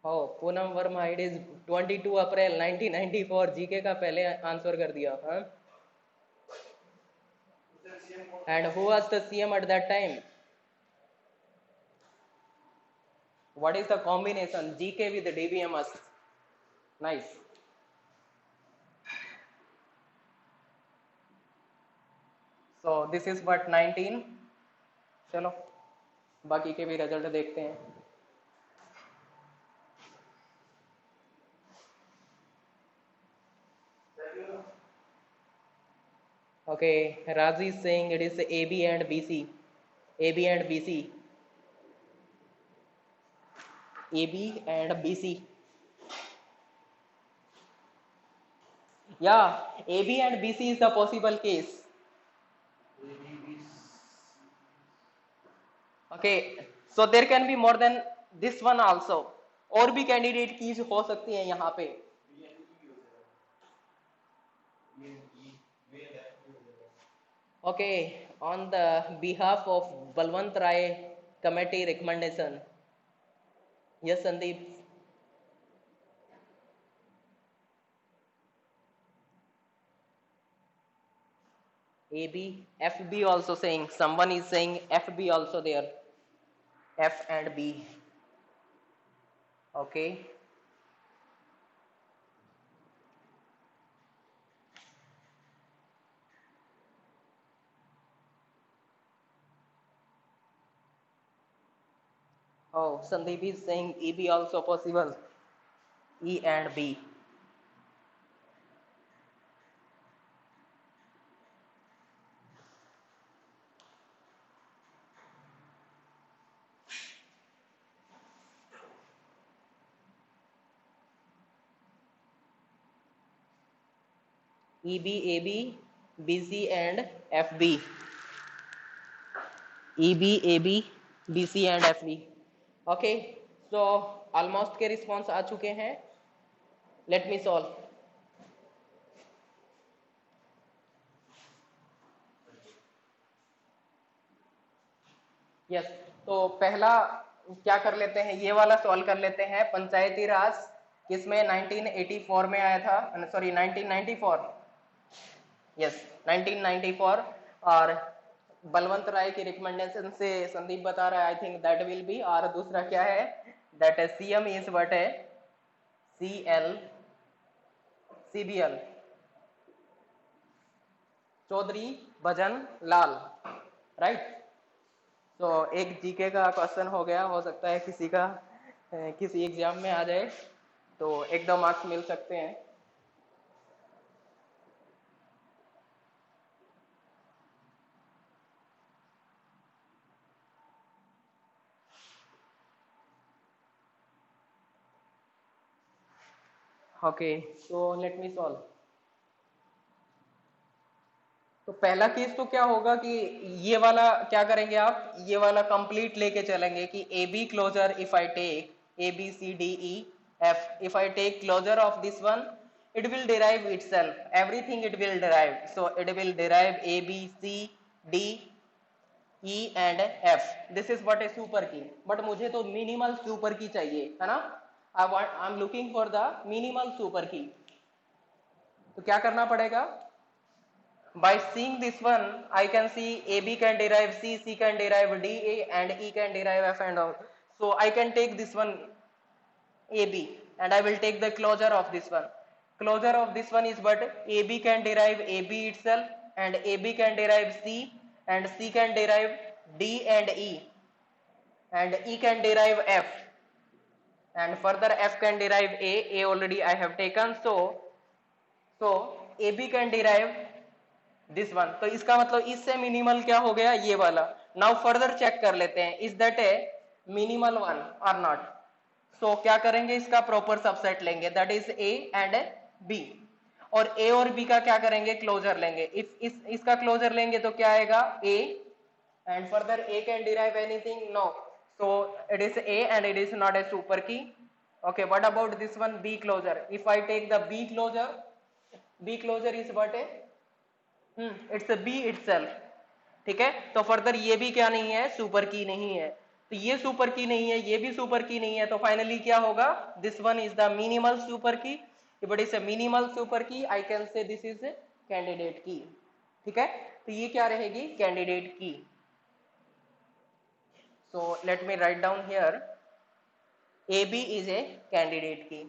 Oh, Poonam Verma, it is 22 April 1994. GK का पहले आंसर कर दिया. हाँ, and who was the CM at that time? What is the combination GK with DBMS? Nice. So this is what 19. चलो बाकी के भी रिजल्ट देखते हैं. Okay, Razi is saying it is AB and BC. AB and BC. AB and BC. Yeah, AB and BC is the possible case. Okay, so there can be more than this one also. और भी candidate keys हो सकती हैं यहाँ पे. Okay, on the behalf of Balwant Rai committee recommendation. Yes, Sandeep. AB, FB also saying, someone is saying FB also there. F and B. Okay. Oh, Sandeep is saying EB also possible. E and B. EB, AB, BC and FB. EB, AB, BC and FB. Okay, so almost के response आ चुके हैं. Let me solve. Yes, तो पहला क्या कर लेते हैं, ये वाला सॉल्व कर लेते हैं। पंचायती राज किसमें 1984 में आया था, सॉरी 1994, यस 1994। और बलवंत राय की रिकमेंडेशन से संदीप बता रहा है, I think that will B. और दूसरा क्या है, दैट है सीएम इज व्हाट है, CBL चौधरी भजन लाल, राइट। तो एक जीके का क्वेश्चन हो गया, हो सकता है किसी का किसी एग्जाम में आ जाए, तो 1-2 मार्क्स मिल सकते हैं। ओके, सो लेट मी सॉल्व। तो पहला केस तो क्या होगा कि ये वाला क्या करेंगे आप, ये वाला कंप्लीट लेके चलेंगे कि A B closure, if I take ABCDEF, if I take closure of this one, it will derive itself, everything it will derive. So it will derive ABCDE and F. This is what a super key. But मुझे तो minimal super key चाहिए, है ना। I'm looking for the minimal super key. तो क्या करना पड़ेगा, by seeing this one, I can see AB can derive C, C can derive D, A, and E can derive F and all. So I can take this one AB and I will take the closure of this one. Closure of this one is what, AB can derive AB itself, and AB can derive C, and C can derive D and E, and E can derive F, and further F can derive A already I have taken. So AB can derive this one. तो इसका मतलब इससे minimal क्या हो गया, ये वाला। Now further check कर लेते हैं, is that a minimal one और नॉट। सो क्या करेंगे, इसका प्रॉपर सबसेट लेंगे, that is A and B. और ए और बी का क्या करेंगे, क्लोजर लेंगे। इफ इसका क्लोजर लेंगे तो क्या आएगा, A, and further A can derive anything, no. So it is A and it is not a super key. Okay, what about this one, B closure. If I take the B closure, B closure is what A, its B itself, ठीक है। तो further ये भी क्या नहीं है, super key नहीं है। तो ये सुपर की नहीं है, ये भी सुपर की नहीं है, तो फाइनली क्या होगा, this one is the minimal super key. If it is a minimal super key, I can say this is candidate key, ठीक है। तो ये क्या रहेगी, candidate key. So let me write down here, A B is a candidate key.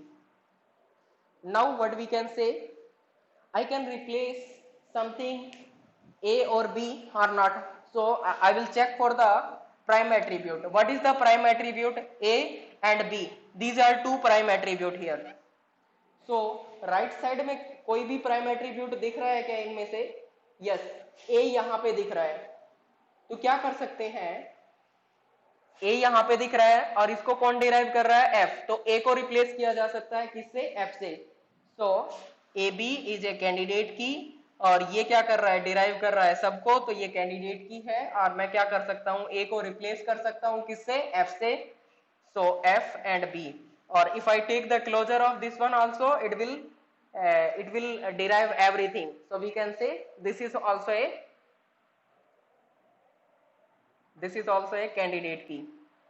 Now what we can say, I can replace something A or B or not. So I will check for the prime attribute. What is the prime attribute, A and B? These are two prime attribute here. So right side में कोई भी prime attribute दिख रहा है क्या इनमें से, yes, A यहाँ पे दिख रहा है। तो क्या कर सकते हैं, A यहाँ पे दिख रहा है और इसको कौन डिराइव कर रहा है, F। तो A को रिप्लेस किया जा सकता है किससे, F से। सो AB is a candidate key, और ये क्या कर रहा है, डिराइव कर रहा है सबको, तो ये कैंडिडेट की है। और मैं क्या कर सकता हूँ, A को रिप्लेस कर सकता हूँ किससे, F से। So F and B। और if I take the closure of this one also, it will derive everything. So we can say this is also a candidate की।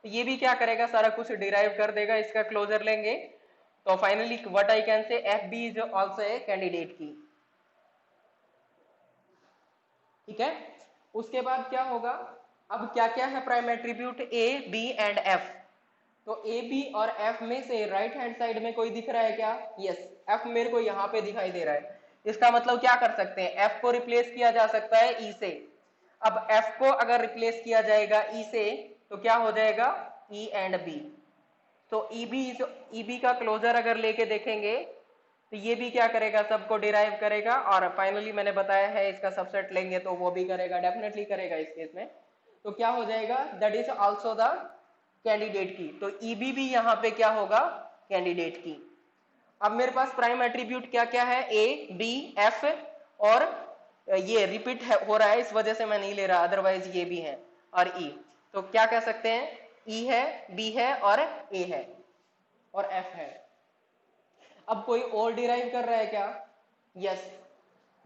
तो ये भी क्या करेगा, सारा कुछ डिराइव कर देगा, इसका क्लोजर लेंगे। तो फाइनली व्हाट आई कैन से, FB is also a candidate key, ठीक है। उसके बाद क्या होगा, अब क्या क्या है prime attribute, A, B and F। तो A, B और F में से राइट हैंड साइड में कोई दिख रहा है क्या, यस, F मेरे को यहाँ पे दिखाई दे रहा है। इसका मतलब क्या कर सकते हैं, F को रिप्लेस किया जा सकता है E से। अब F को अगर रिप्लेस किया जाएगा E से, तो क्या हो जाएगा, E एंड B। तो EB का क्लोजर अगर लेके देखेंगे, तो ये भी क्या करेगा, सबको डिराइव करेगा। और फाइनली मैंने बताया है, इसका सबसेट लेंगे तो वो भी करेगा, डेफिनेटली करेगा इस केस में। तो क्या हो जाएगा, that is also the candidate key. तो EB भी यहाँ पे क्या होगा, कैंडिडेट की। अब मेरे पास प्राइम एट्रीब्यूट क्या क्या है, A, B, F, और ये रिपीट हो रहा है इस वजह से मैं नहीं ले रहा, अदरवाइज ये भी है, और E। तो क्या कह सकते हैं, E है, B है और A है और F है। अब कोई और डिराइव कर रहा है क्या, यस,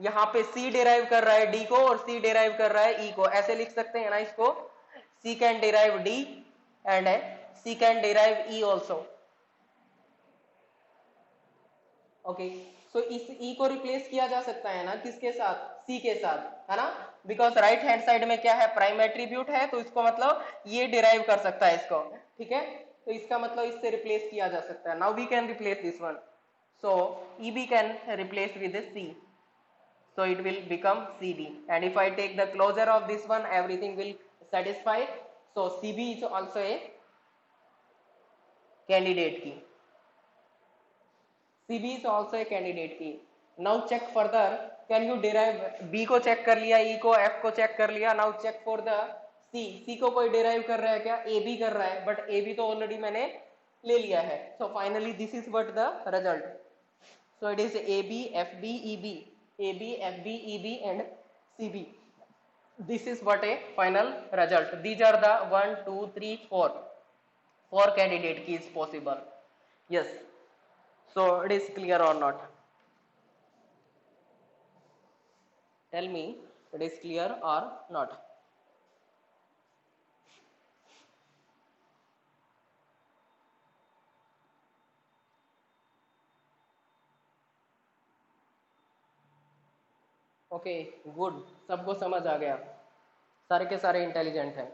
यहाँ पे C डिराइव कर रहा है D को और C डिराइव कर रहा है E को। ऐसे लिख सकते हैं ना इसको, C can derive D and C can derive E also. Okay, so इस E को रिप्लेस किया जा सकता है ना किसके साथ, C के साथ, है ना, बिकॉज राइट हैंड साइड में क्या है, प्राइम एट्रीब्यूट है, तो इसको मतलब ये डिराइव कर सकता है इसको, ठीक है, तो इसका मतलब इससे रिप्लेस किया जा सकता है. Now we can replace this one, so EB can replace with C, so it will become CB, and if I take the closure of this one, everything will satisfy, so CB is also a candidate key. CB is also a candidate key. Now check further, can you derive, B को check कर लिया, E को, F को check कर लिया, now check for the C को कोई derive कर रहा है क्या, AB कर रहा है, but AB तो already मैंने ले लिया है, so finally this is what the result, so it is AB, FB, EB, AB, FB, EB and CB. This is what a final result. These are the 1, 2, 3, 4 candidate keys possible. Yes, so it is clear or not? Tell me it is clear or not. Okay, good, सबको समझ आ गया, सारे के सारे intelligent हैं.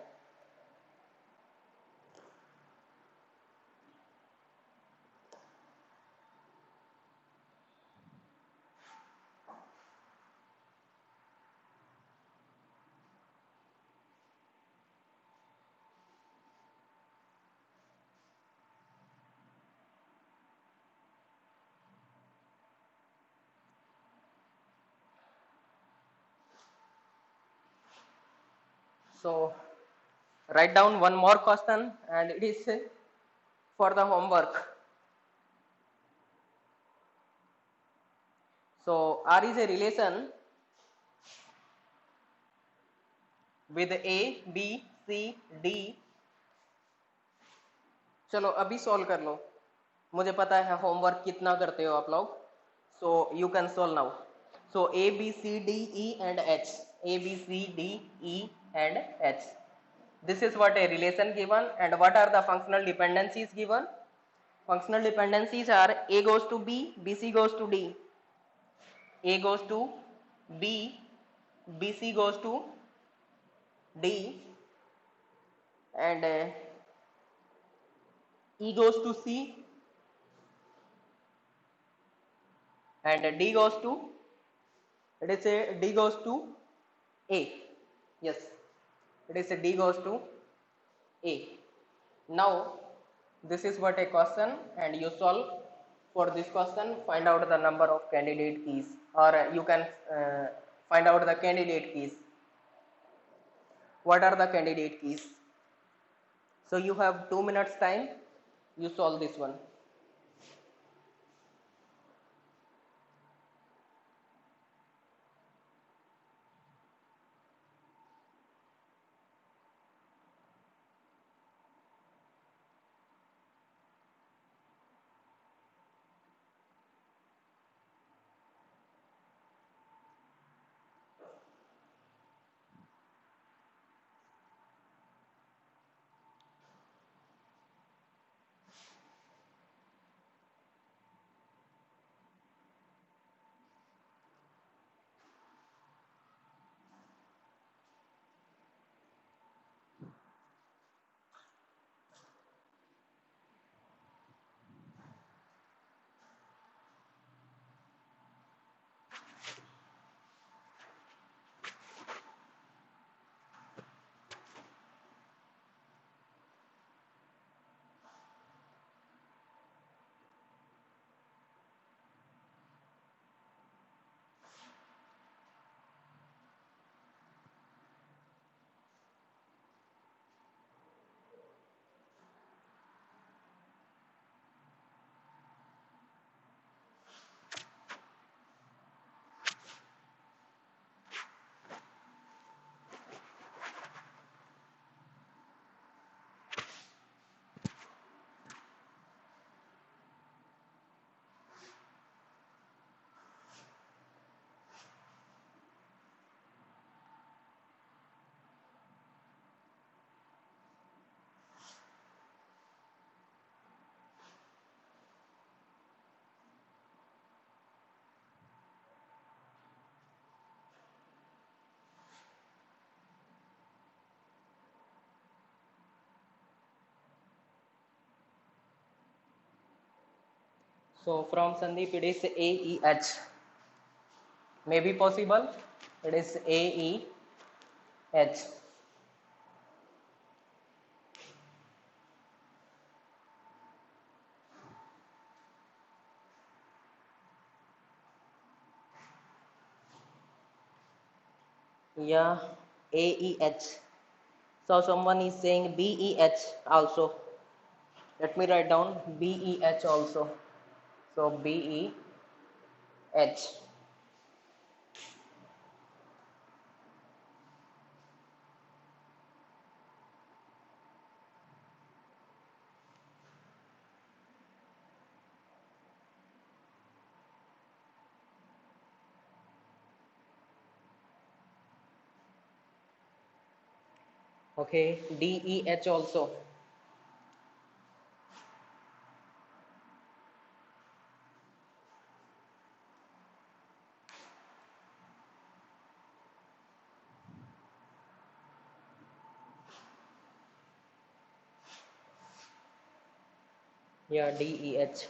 So write down one more question and it is for the homework. So R is a relation with A, B, C, D. चलो अभी solve कर लो, मुझे पता है होमवर्क कितना करते हो आप लोग, so you can solve now. So A, B, C, D, E and H, A, B, C, D, E and H. This is what a relation given, and what are the functional dependencies given? Functional dependencies are A goes to B, BC goes to D, A goes to B, BC goes to D, and E goes to C, and D goes to, let us say D goes to A. Yes, it is a D goes to A. Now this is what a question, and you solve for this question, find out the number of candidate keys, or you can find out the candidate keys. What are the candidate keys? So you have 2 minutes time, you solve this one. So from Sandeep it is AEH. May be possible. It is AEH. Yeah, AEH. So someone is saying BEH also. Let me write down BEH also. So BEH. Okay, DEH also. Yeah, DEH.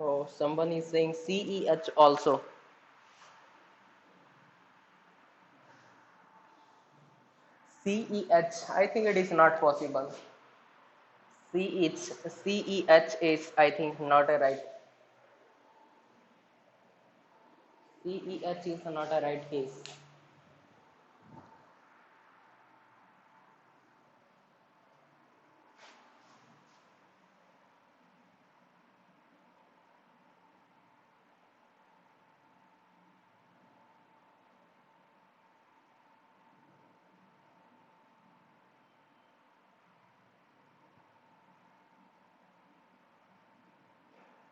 Oh, someone is saying CEH also. CEH, I think it is not possible. CEH is, I think, not a right. CEH is not a right case.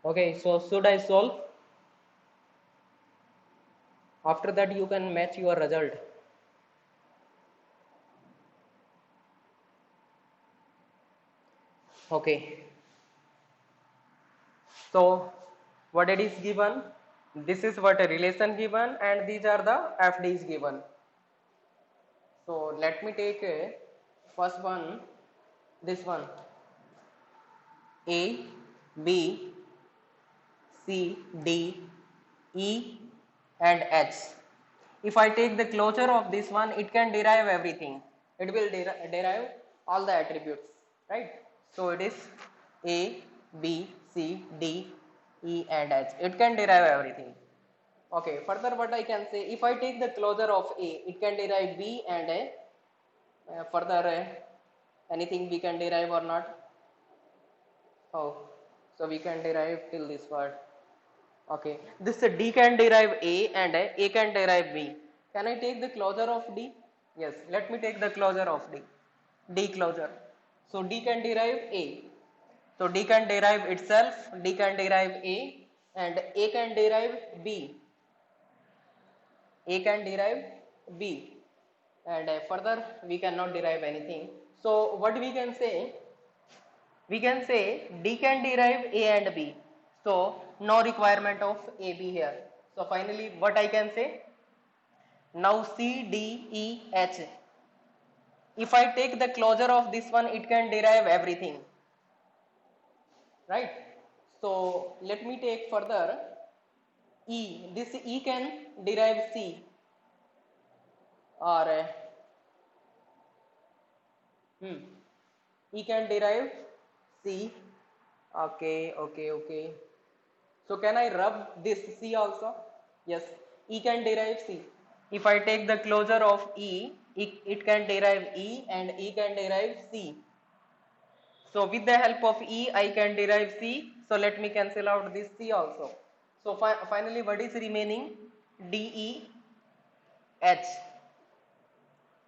Okay, so should I solve? After that, you can match your result. Okay. So what it is given? This is what a relation given, and these are the FDs given. So let me take a first one, this one, A, B, C, D, E and H. If I take the closure of this one, it can derive everything. It will derive all the attributes, right? So it is A, B, C, D, E and H. It can derive everything. Okay, further what I can say, if I take the closure of A, it can derive B and A. Further, anything we can derive or not? Oh, so we can derive till this part. Okay, this D can derive A and A can derive B. Can I take the closure of D? Yes, let me take the closure of D. D closure. So D can derive A. So D can derive itself, D can derive A and A can derive B. A can derive B and further we cannot derive anything. So what we can say? We can say D can derive A and B. So no requirement of AB here. So finally what I can say? Now C, D, E, H. If I take the closure of this one, it can derive everything. Right? So let me take further E. This E can derive C or E can derive C. Okay, okay, okay. So can I rub this C also? Yes, E can derive C. If I take the closure of E, it can derive E and E can derive C. So with the help of E, I can derive C. So let me cancel out this C also. So finally what is remaining? D, E, H.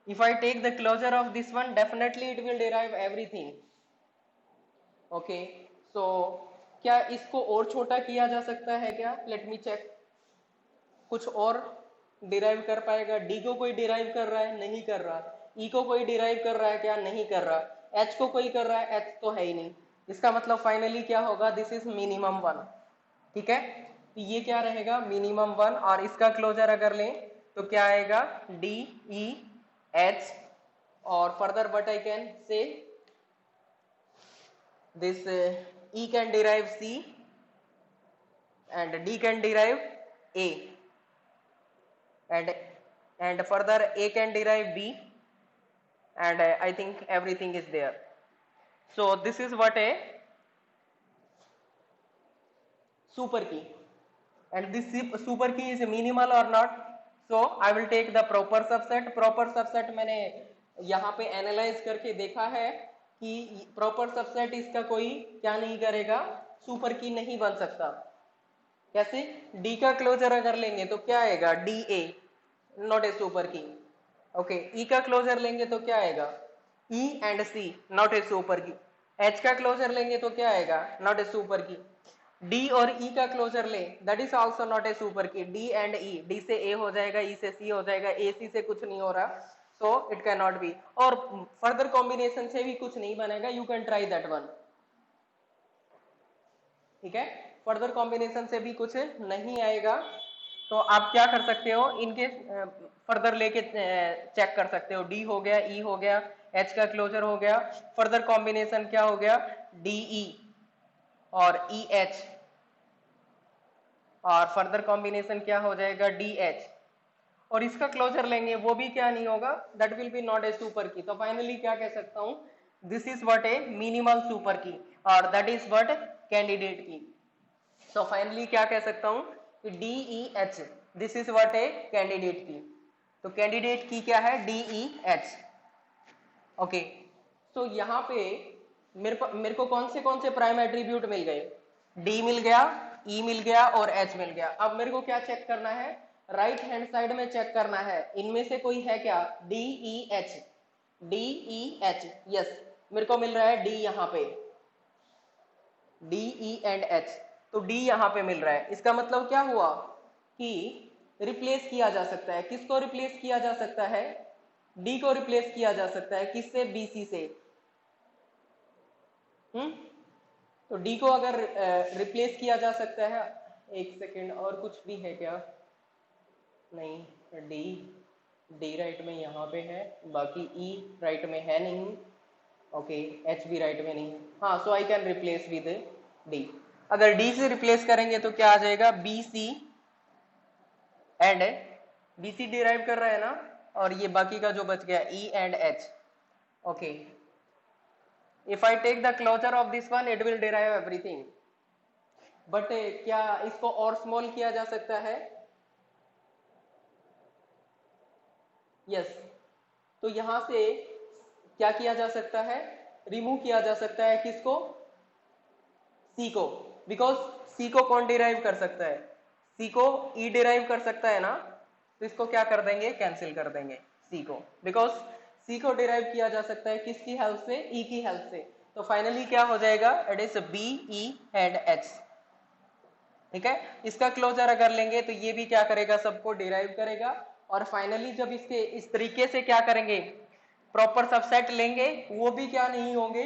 If I take the closure of this one, definitely it will derive everything. Okay, so क्या इसको और छोटा किया जा सकता है क्या? Let me check. कुछ और डिराइव कर पाएगा? डी को कोई डिराइव कर रहा है? नहीं कर रहा. ई को कोई डिराइव कर रहा है क्या? नहीं कर रहा. एच को कोई कर रहा है? एच तो है ही नहीं. इसका मतलब फाइनली क्या होगा? This is minimum one. ठीक है, तो ये क्या रहेगा? Minimum one. और इसका क्लोजर अगर लें तो क्या आएगा? D E H. और further but I can say this E can derive C and D can derive A, and further A can derive B, and I think everything is there. So this is what a super key, and this super key is minimal or not. So I will take the proper subset. Proper subset मैंने यहाँ पे analyse करके देखा है कि proper subset इसका कोई क्या नहीं करेगा? सुपर की नहीं बन सकता. कैसे? डी का क्लोजर अगर लेंगे तो क्या आएगा? D A, not a super key. Okay, E का क्लोजर लेंगे तो क्या आएगा? E and C, not a super key. H का क्लोजर लेंगे तो क्या आएगा? Not a super key. D और ई का क्लोजर ले, that is also not a super key. D and E, D से ए हो जाएगा, ई से सी हो जाएगा, ए सी से कुछ नहीं हो रहा, so it can not be. और फर्दर कॉम्बिनेशन से भी कुछ नहीं बनेगा. You can try that one. ठीक है, फर्दर कॉम्बिनेशन से भी कुछ नहीं आएगा. तो आप क्या कर सकते हो? इनके फर्दर लेके चेक कर सकते हो. डी हो गया, ई हो गया, एच का क्लोजर हो गया, फर्दर कॉम्बिनेशन क्या हो गया? डी ई और ई एच, और फर्दर कॉम्बिनेशन क्या हो जाएगा? D H. और इसका क्लोजर लेंगे वो भी क्या नहीं होगा? That will B not a super की. तो फाइनली क्या कह सकता हूं? This is what A minimal super की, और that is what candidate key. So finally क्या कह सकता हूं? D E H, this is what A candidate key. तो कैंडिडेट की क्या है? D E H. ओके, तो यहाँ पे मेरे को कौन से प्राइम एट्रीब्यूट मिल गए? डी मिल गया, ई मिल गया और एच मिल गया. अब मेरे को क्या चेक करना है? राइट हैंड साइड में चेक करना है, इनमें से कोई है क्या? D E H, D E H. Yes, मेरे को मिल रहा है डी यहाँ पे, डी ई एंड एच. तो डी यहाँ पे मिल रहा है. इसका मतलब क्या हुआ कि रिप्लेस किया जा सकता है. किसको रिप्लेस किया जा सकता है? डी को रिप्लेस किया जा सकता है. किससे? बीसी से. तो डी को अगर रिप्लेस किया जा सकता है, एक सेकेंड, और कुछ भी है क्या? नहीं, डी, डी राइट में यहाँ पे है, बाकी ई राइट में है नहीं. ओके, एच भी राइट में नहीं है. हाँ, so I can replace with D. अगर डी से रिप्लेस करेंगे तो क्या आ जाएगा? B C and B C derive कर रहा है ना, और ये बाकी का जो बच गया ई and H. Okay, if I take the closure of this one, it will derive everything. But क्या इसको और स्मॉल किया जा सकता है? यस. तो यहां से क्या किया जा सकता है? रिमूव किया जा सकता है. किसको? सी को. बिकॉज सी को कौन डिराइव कर सकता है? सी को ई डिराइव कर सकता है ना, तो इसको क्या कर देंगे? कैंसिल कर देंगे सी को. बिकॉज सी को डिराइव किया जा सकता है किसकी हेल्प से? ई की हेल्प से. तो फाइनली क्या हो जाएगा? It is B E and H. ठीक है, इसका क्लोजर अगर लेंगे तो ये भी क्या करेगा? सबको डिराइव करेगा. और फाइनली जब इसके इस तरीके से क्या करेंगे? प्रॉपर सबसेट लेंगे, वो भी क्या नहीं होंगे?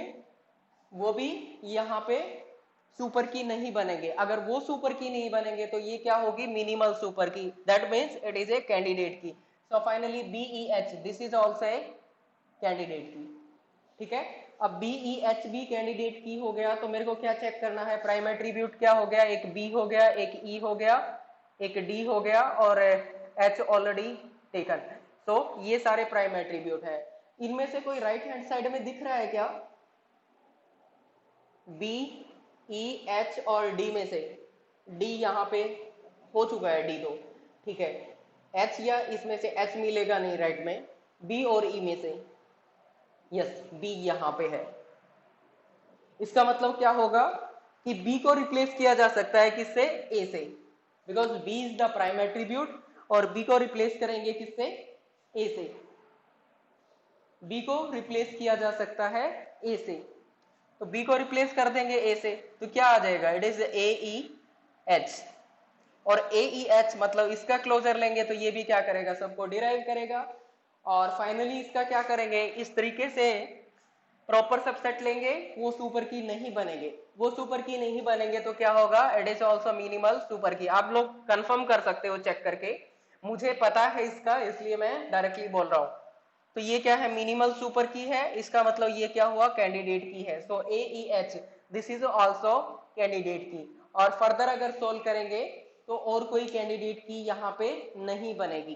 वो भी यहाँ पे सुपर की नहीं बनेंगे. अगर वो सुपर की नहीं बनेंगे तो ये क्या होगी? Minimal super key. That means it is a candidate key. So finally B E H, this is also a candidate key. ठीक है, अब बी ई एच भी कैंडिडेट की हो गया. तो मेरे को क्या चेक करना है? प्राइम एट्रीब्यूट क्या हो गया? एक बी हो गया, एक ई हो गया, एक डी हो गया, और एच ऑलरेडी टेकन. सो ये सारे प्राइम एट्रीब्यूट है. इनमें से कोई राइट हैंड साइड में दिख रहा है क्या? बी ई एच और डी में से डी यहाँ पे हो चुका है, डी तो ठीक है. एच या इसमें से एच मिलेगा नहीं राइट में, बी और ई में से. यस, बी यहाँ पे है. इसका मतलब क्या होगा कि बी को रिप्लेस किया जा सकता है किससे? ए से. Because B is the prime attribute, और बी को रिप्लेस करेंगे किससे? ए से. बी को रिप्लेस किया जा सकता है ए से, तो बी को रिप्लेस कर देंगे ए से, तो क्या आ जाएगा, it is A E H, और ए ई एच मतलब इसका क्लोजर लेंगे तो ये भी क्या करेगा, सबको डिराइव करेगा, और फाइनली इसका क्या करेंगे, इस तरीके से प्रॉपर सबसेट लेंगे, वो सुपर की नहीं बनेंगे, वो सुपर की नहीं बनेंगे तो क्या होगा, it is also minimal super की। आप लोग कंफर्म कर सकते हो चेक करके, मुझे पता है इसका इसलिए मैं डायरेक्टली बोल रहा हूं। तो ये क्या है, मिनिमल सुपर की है, इसका मतलब ये क्या हुआ, कैंडिडेट की है, so A E H this is also candidate key. और फर्दर अगर सोल्व करेंगे तो और कोई कैंडिडेट की यहाँ पे नहीं बनेगी,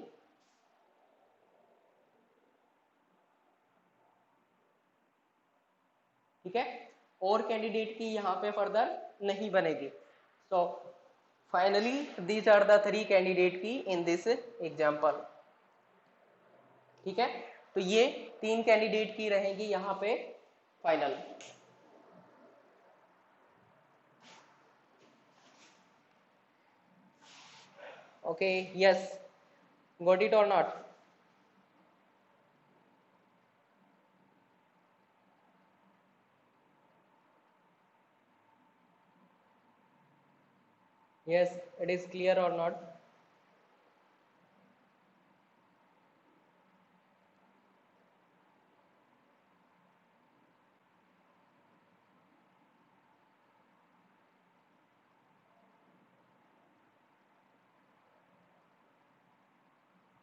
ठीक है, और कैंडिडेट की यहाँ पे फर्दर नहीं बनेगी। So finally these are the 3 candidate key in this example, ठीक है, तो ये 3 कैंडिडेट की रहेगी यहाँ पे final. Okay, yes, got it और not? Yes, it is clear or not?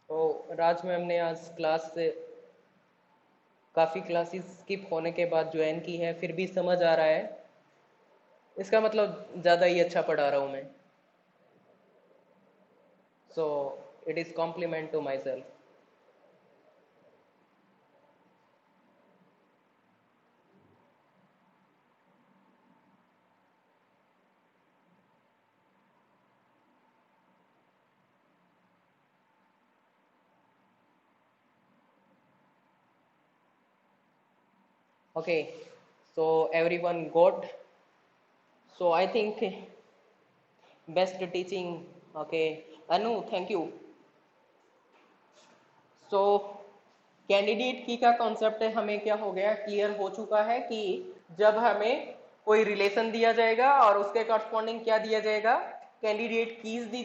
तो राज मैम ने आज क्लास से काफ़ी क्लासेस स्किप होने के बाद ज्वाइन की है, फिर भी समझ आ रहा है, इसका मतलब ज़्यादा ही अच्छा पढ़ा रहा हूँ मैं, so it is compliment to myself. Okay, so everyone got, so I think best teaching, okay, Anu, thank you। So candidate की का कॉन्सेप्ट है, हमें क्या हो गया, क्लियर हो चुका है कि जब हमें कोई रिलेशन दिया जाएगा और उसके कॉरस्पॉन्डिंग क्या दिया जाएगा, कैंडिडेट कीज दी,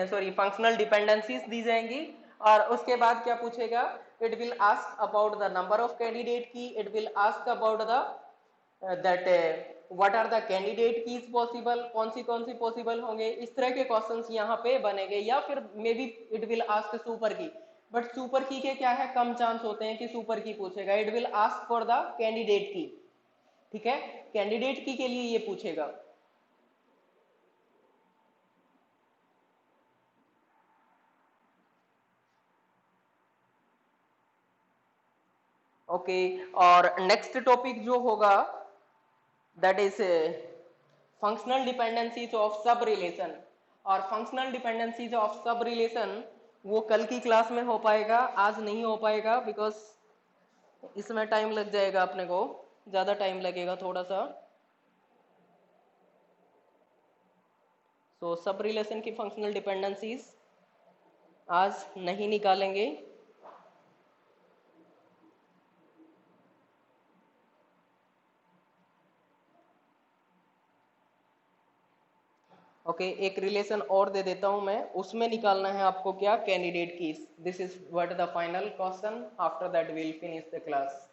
सॉरी फंक्शनल डिपेंडेंसीज दी जाएंगी, और उसके बाद क्या पूछेगा, it will ask about the number of candidate key, it will ask about the that what are the candidate keys possible, कौन सी पॉसिबल होंगे, इस तरह के क्वेश्चंस यहाँ पे बनेंगे, या फिर may be it will ask super key, but super की के क्या है, कम चांस होते हैं कि सुपर की पूछेगा, it will ask for the candidate key, ठीक है, कैंडिडेट की के लिए ये पूछेगा। ओके, और नेक्स्ट टॉपिक जो होगा that is functional dependencies of सब रिलेशन, और फंक्शनल डिपेंडेंसीज ऑफ सब रिलेशन वो कल की क्लास में हो पाएगा, आज नहीं हो पाएगा, बिकॉज इसमें टाइम लग जाएगा, अपने को ज्यादा टाइम लगेगा थोड़ा सा। सो सब रिलेशन की फंक्शनल डिपेंडेंसीज आज नहीं निकालेंगे। ओके, एक रिलेशन और दे देता हूं मैं, उसमें निकालना है आपको क्या, candidate keys, this is what the final question, after that we will finish the class.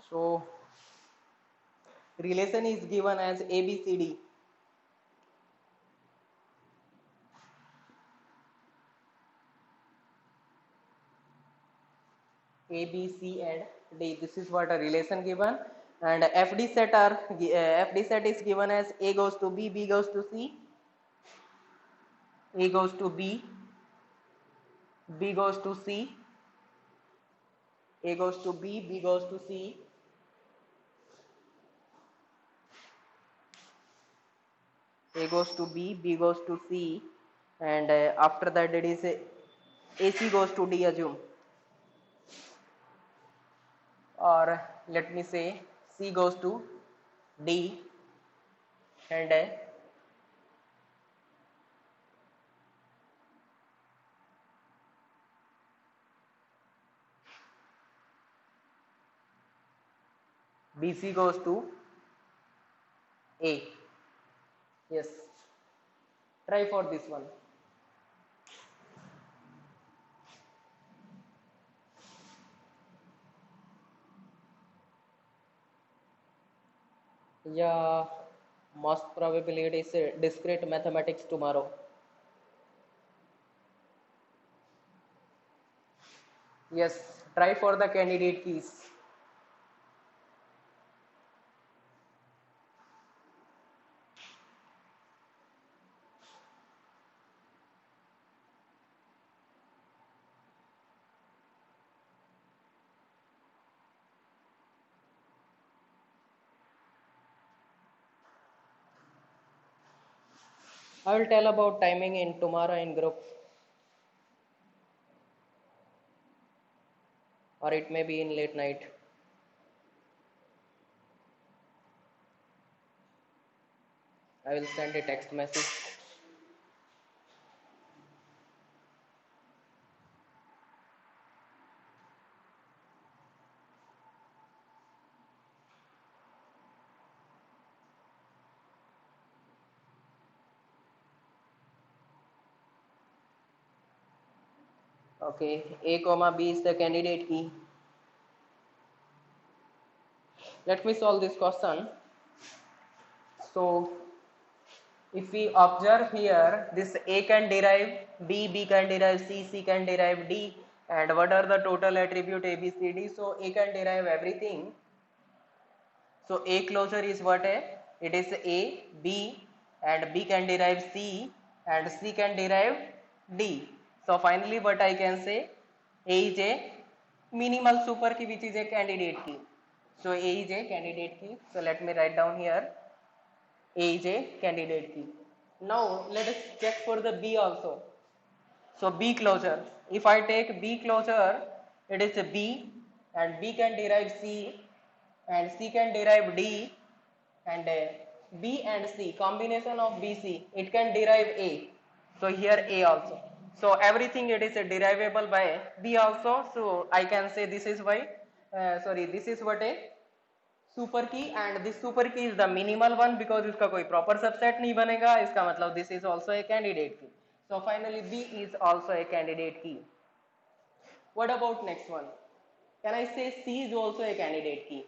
So relation is given as ABCD. A, B, C and D. This is what a relation given. And FD set are FD set is given as A goes to B, B goes to C, A goes to B, B goes to C, A goes to B, B goes to C, A goes to B, B goes to C, and after that it is AC goes to D, assume, or let me say C goes to D, and BC goes to A. Yes, try for this one. Yeah, most probably it is discrete mathematics tomorrow. Yes, try for the candidate keys. I will tell about timing in tomorrow in group, or it may be in late night. I will send a text message. Okay, A comma B is the candidate key. Let me solve this question. So if we observe here, this A can derive B, B can derive C, C can derive D, and what are the total attribute A, B, C, D? So A can derive everything. So A closure is what? It is A, B, and B can derive C, and C can derive D. So finally what I can say, A is a minimal super key which is a candidate key. So A is a candidate key. So let me write down here, A is a candidate key. Now let us check for the B also. So B closure, if I take B closure, it is a B, and B can derive C, and C can derive D, and B and C, combination of BC, it can derive A. So here A also. So everything it is derivable by B also. So I can say this is why, this is what a super key, and this super key is the minimal one because इसका कोई proper subset नहीं बनेगा, इसका मतलब this is also a candidate key. So finally B is also a candidate key. What about next one? Can I say C is also a candidate key?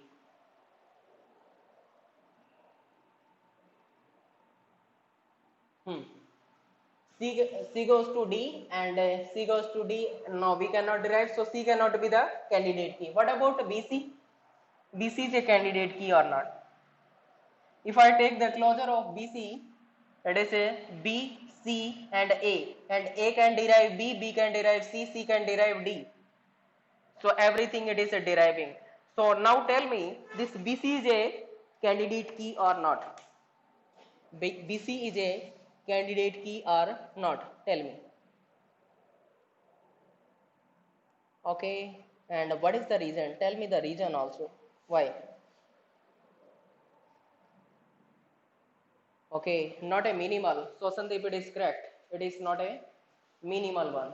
C goes to D, and C goes to D. No, we cannot derive, so C cannot be the candidate key. What about BC? BC is a candidate key or not? If I take the closure of BC, it is a B, C and A can derive B, B can derive C, C can derive D. So everything it is a deriving. So now tell me, this BC is a candidate key or not? BC is a candidate key or not? Tell me. Okay, and what is the reason? Tell me the reason also. Why? Okay, not a minimal. So Sandeep, it is correct. It is not a minimal one.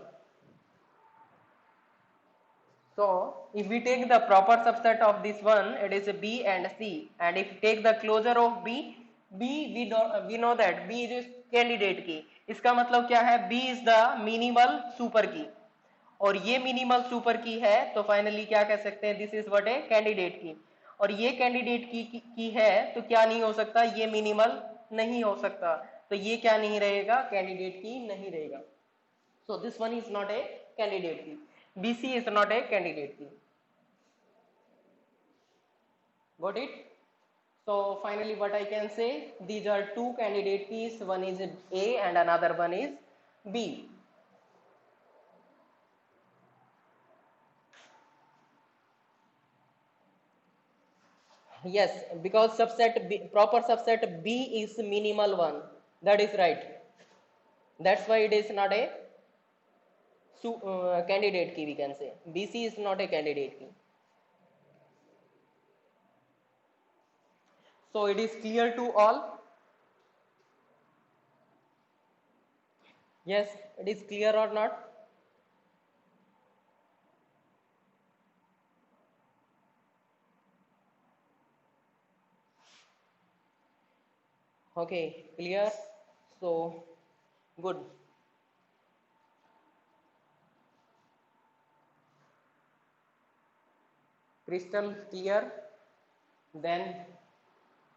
So if we take the proper subset of this one, it is B and C. And if we take the closure of B, we know that B is candidate key. इसका मतलब क्या है? B is the minimal super key. और ये minimal super key है, तो फाइनली क्या कह सकते हैं? This is what A candidate key. और ये कैंडिडेट की है, तो क्या नहीं हो सकता? ये मिनिमल नहीं हो सकता. तो ये क्या नहीं रहेगा? कैंडिडेट की नहीं रहेगा. So this one is not a candidate key. BC is not a candidate key. Got it? So finally what I can say, these are two candidate keys. One is A and another one is B. Yes, because subset B, proper subset B is minimal one. That is right. That's why it is not a candidate key, we can say. BC is not a candidate key. So it is clear to all. Yes, it is clear or not? Okay, clear. So good. Crystal clear. Then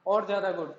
और ज़्यादा good.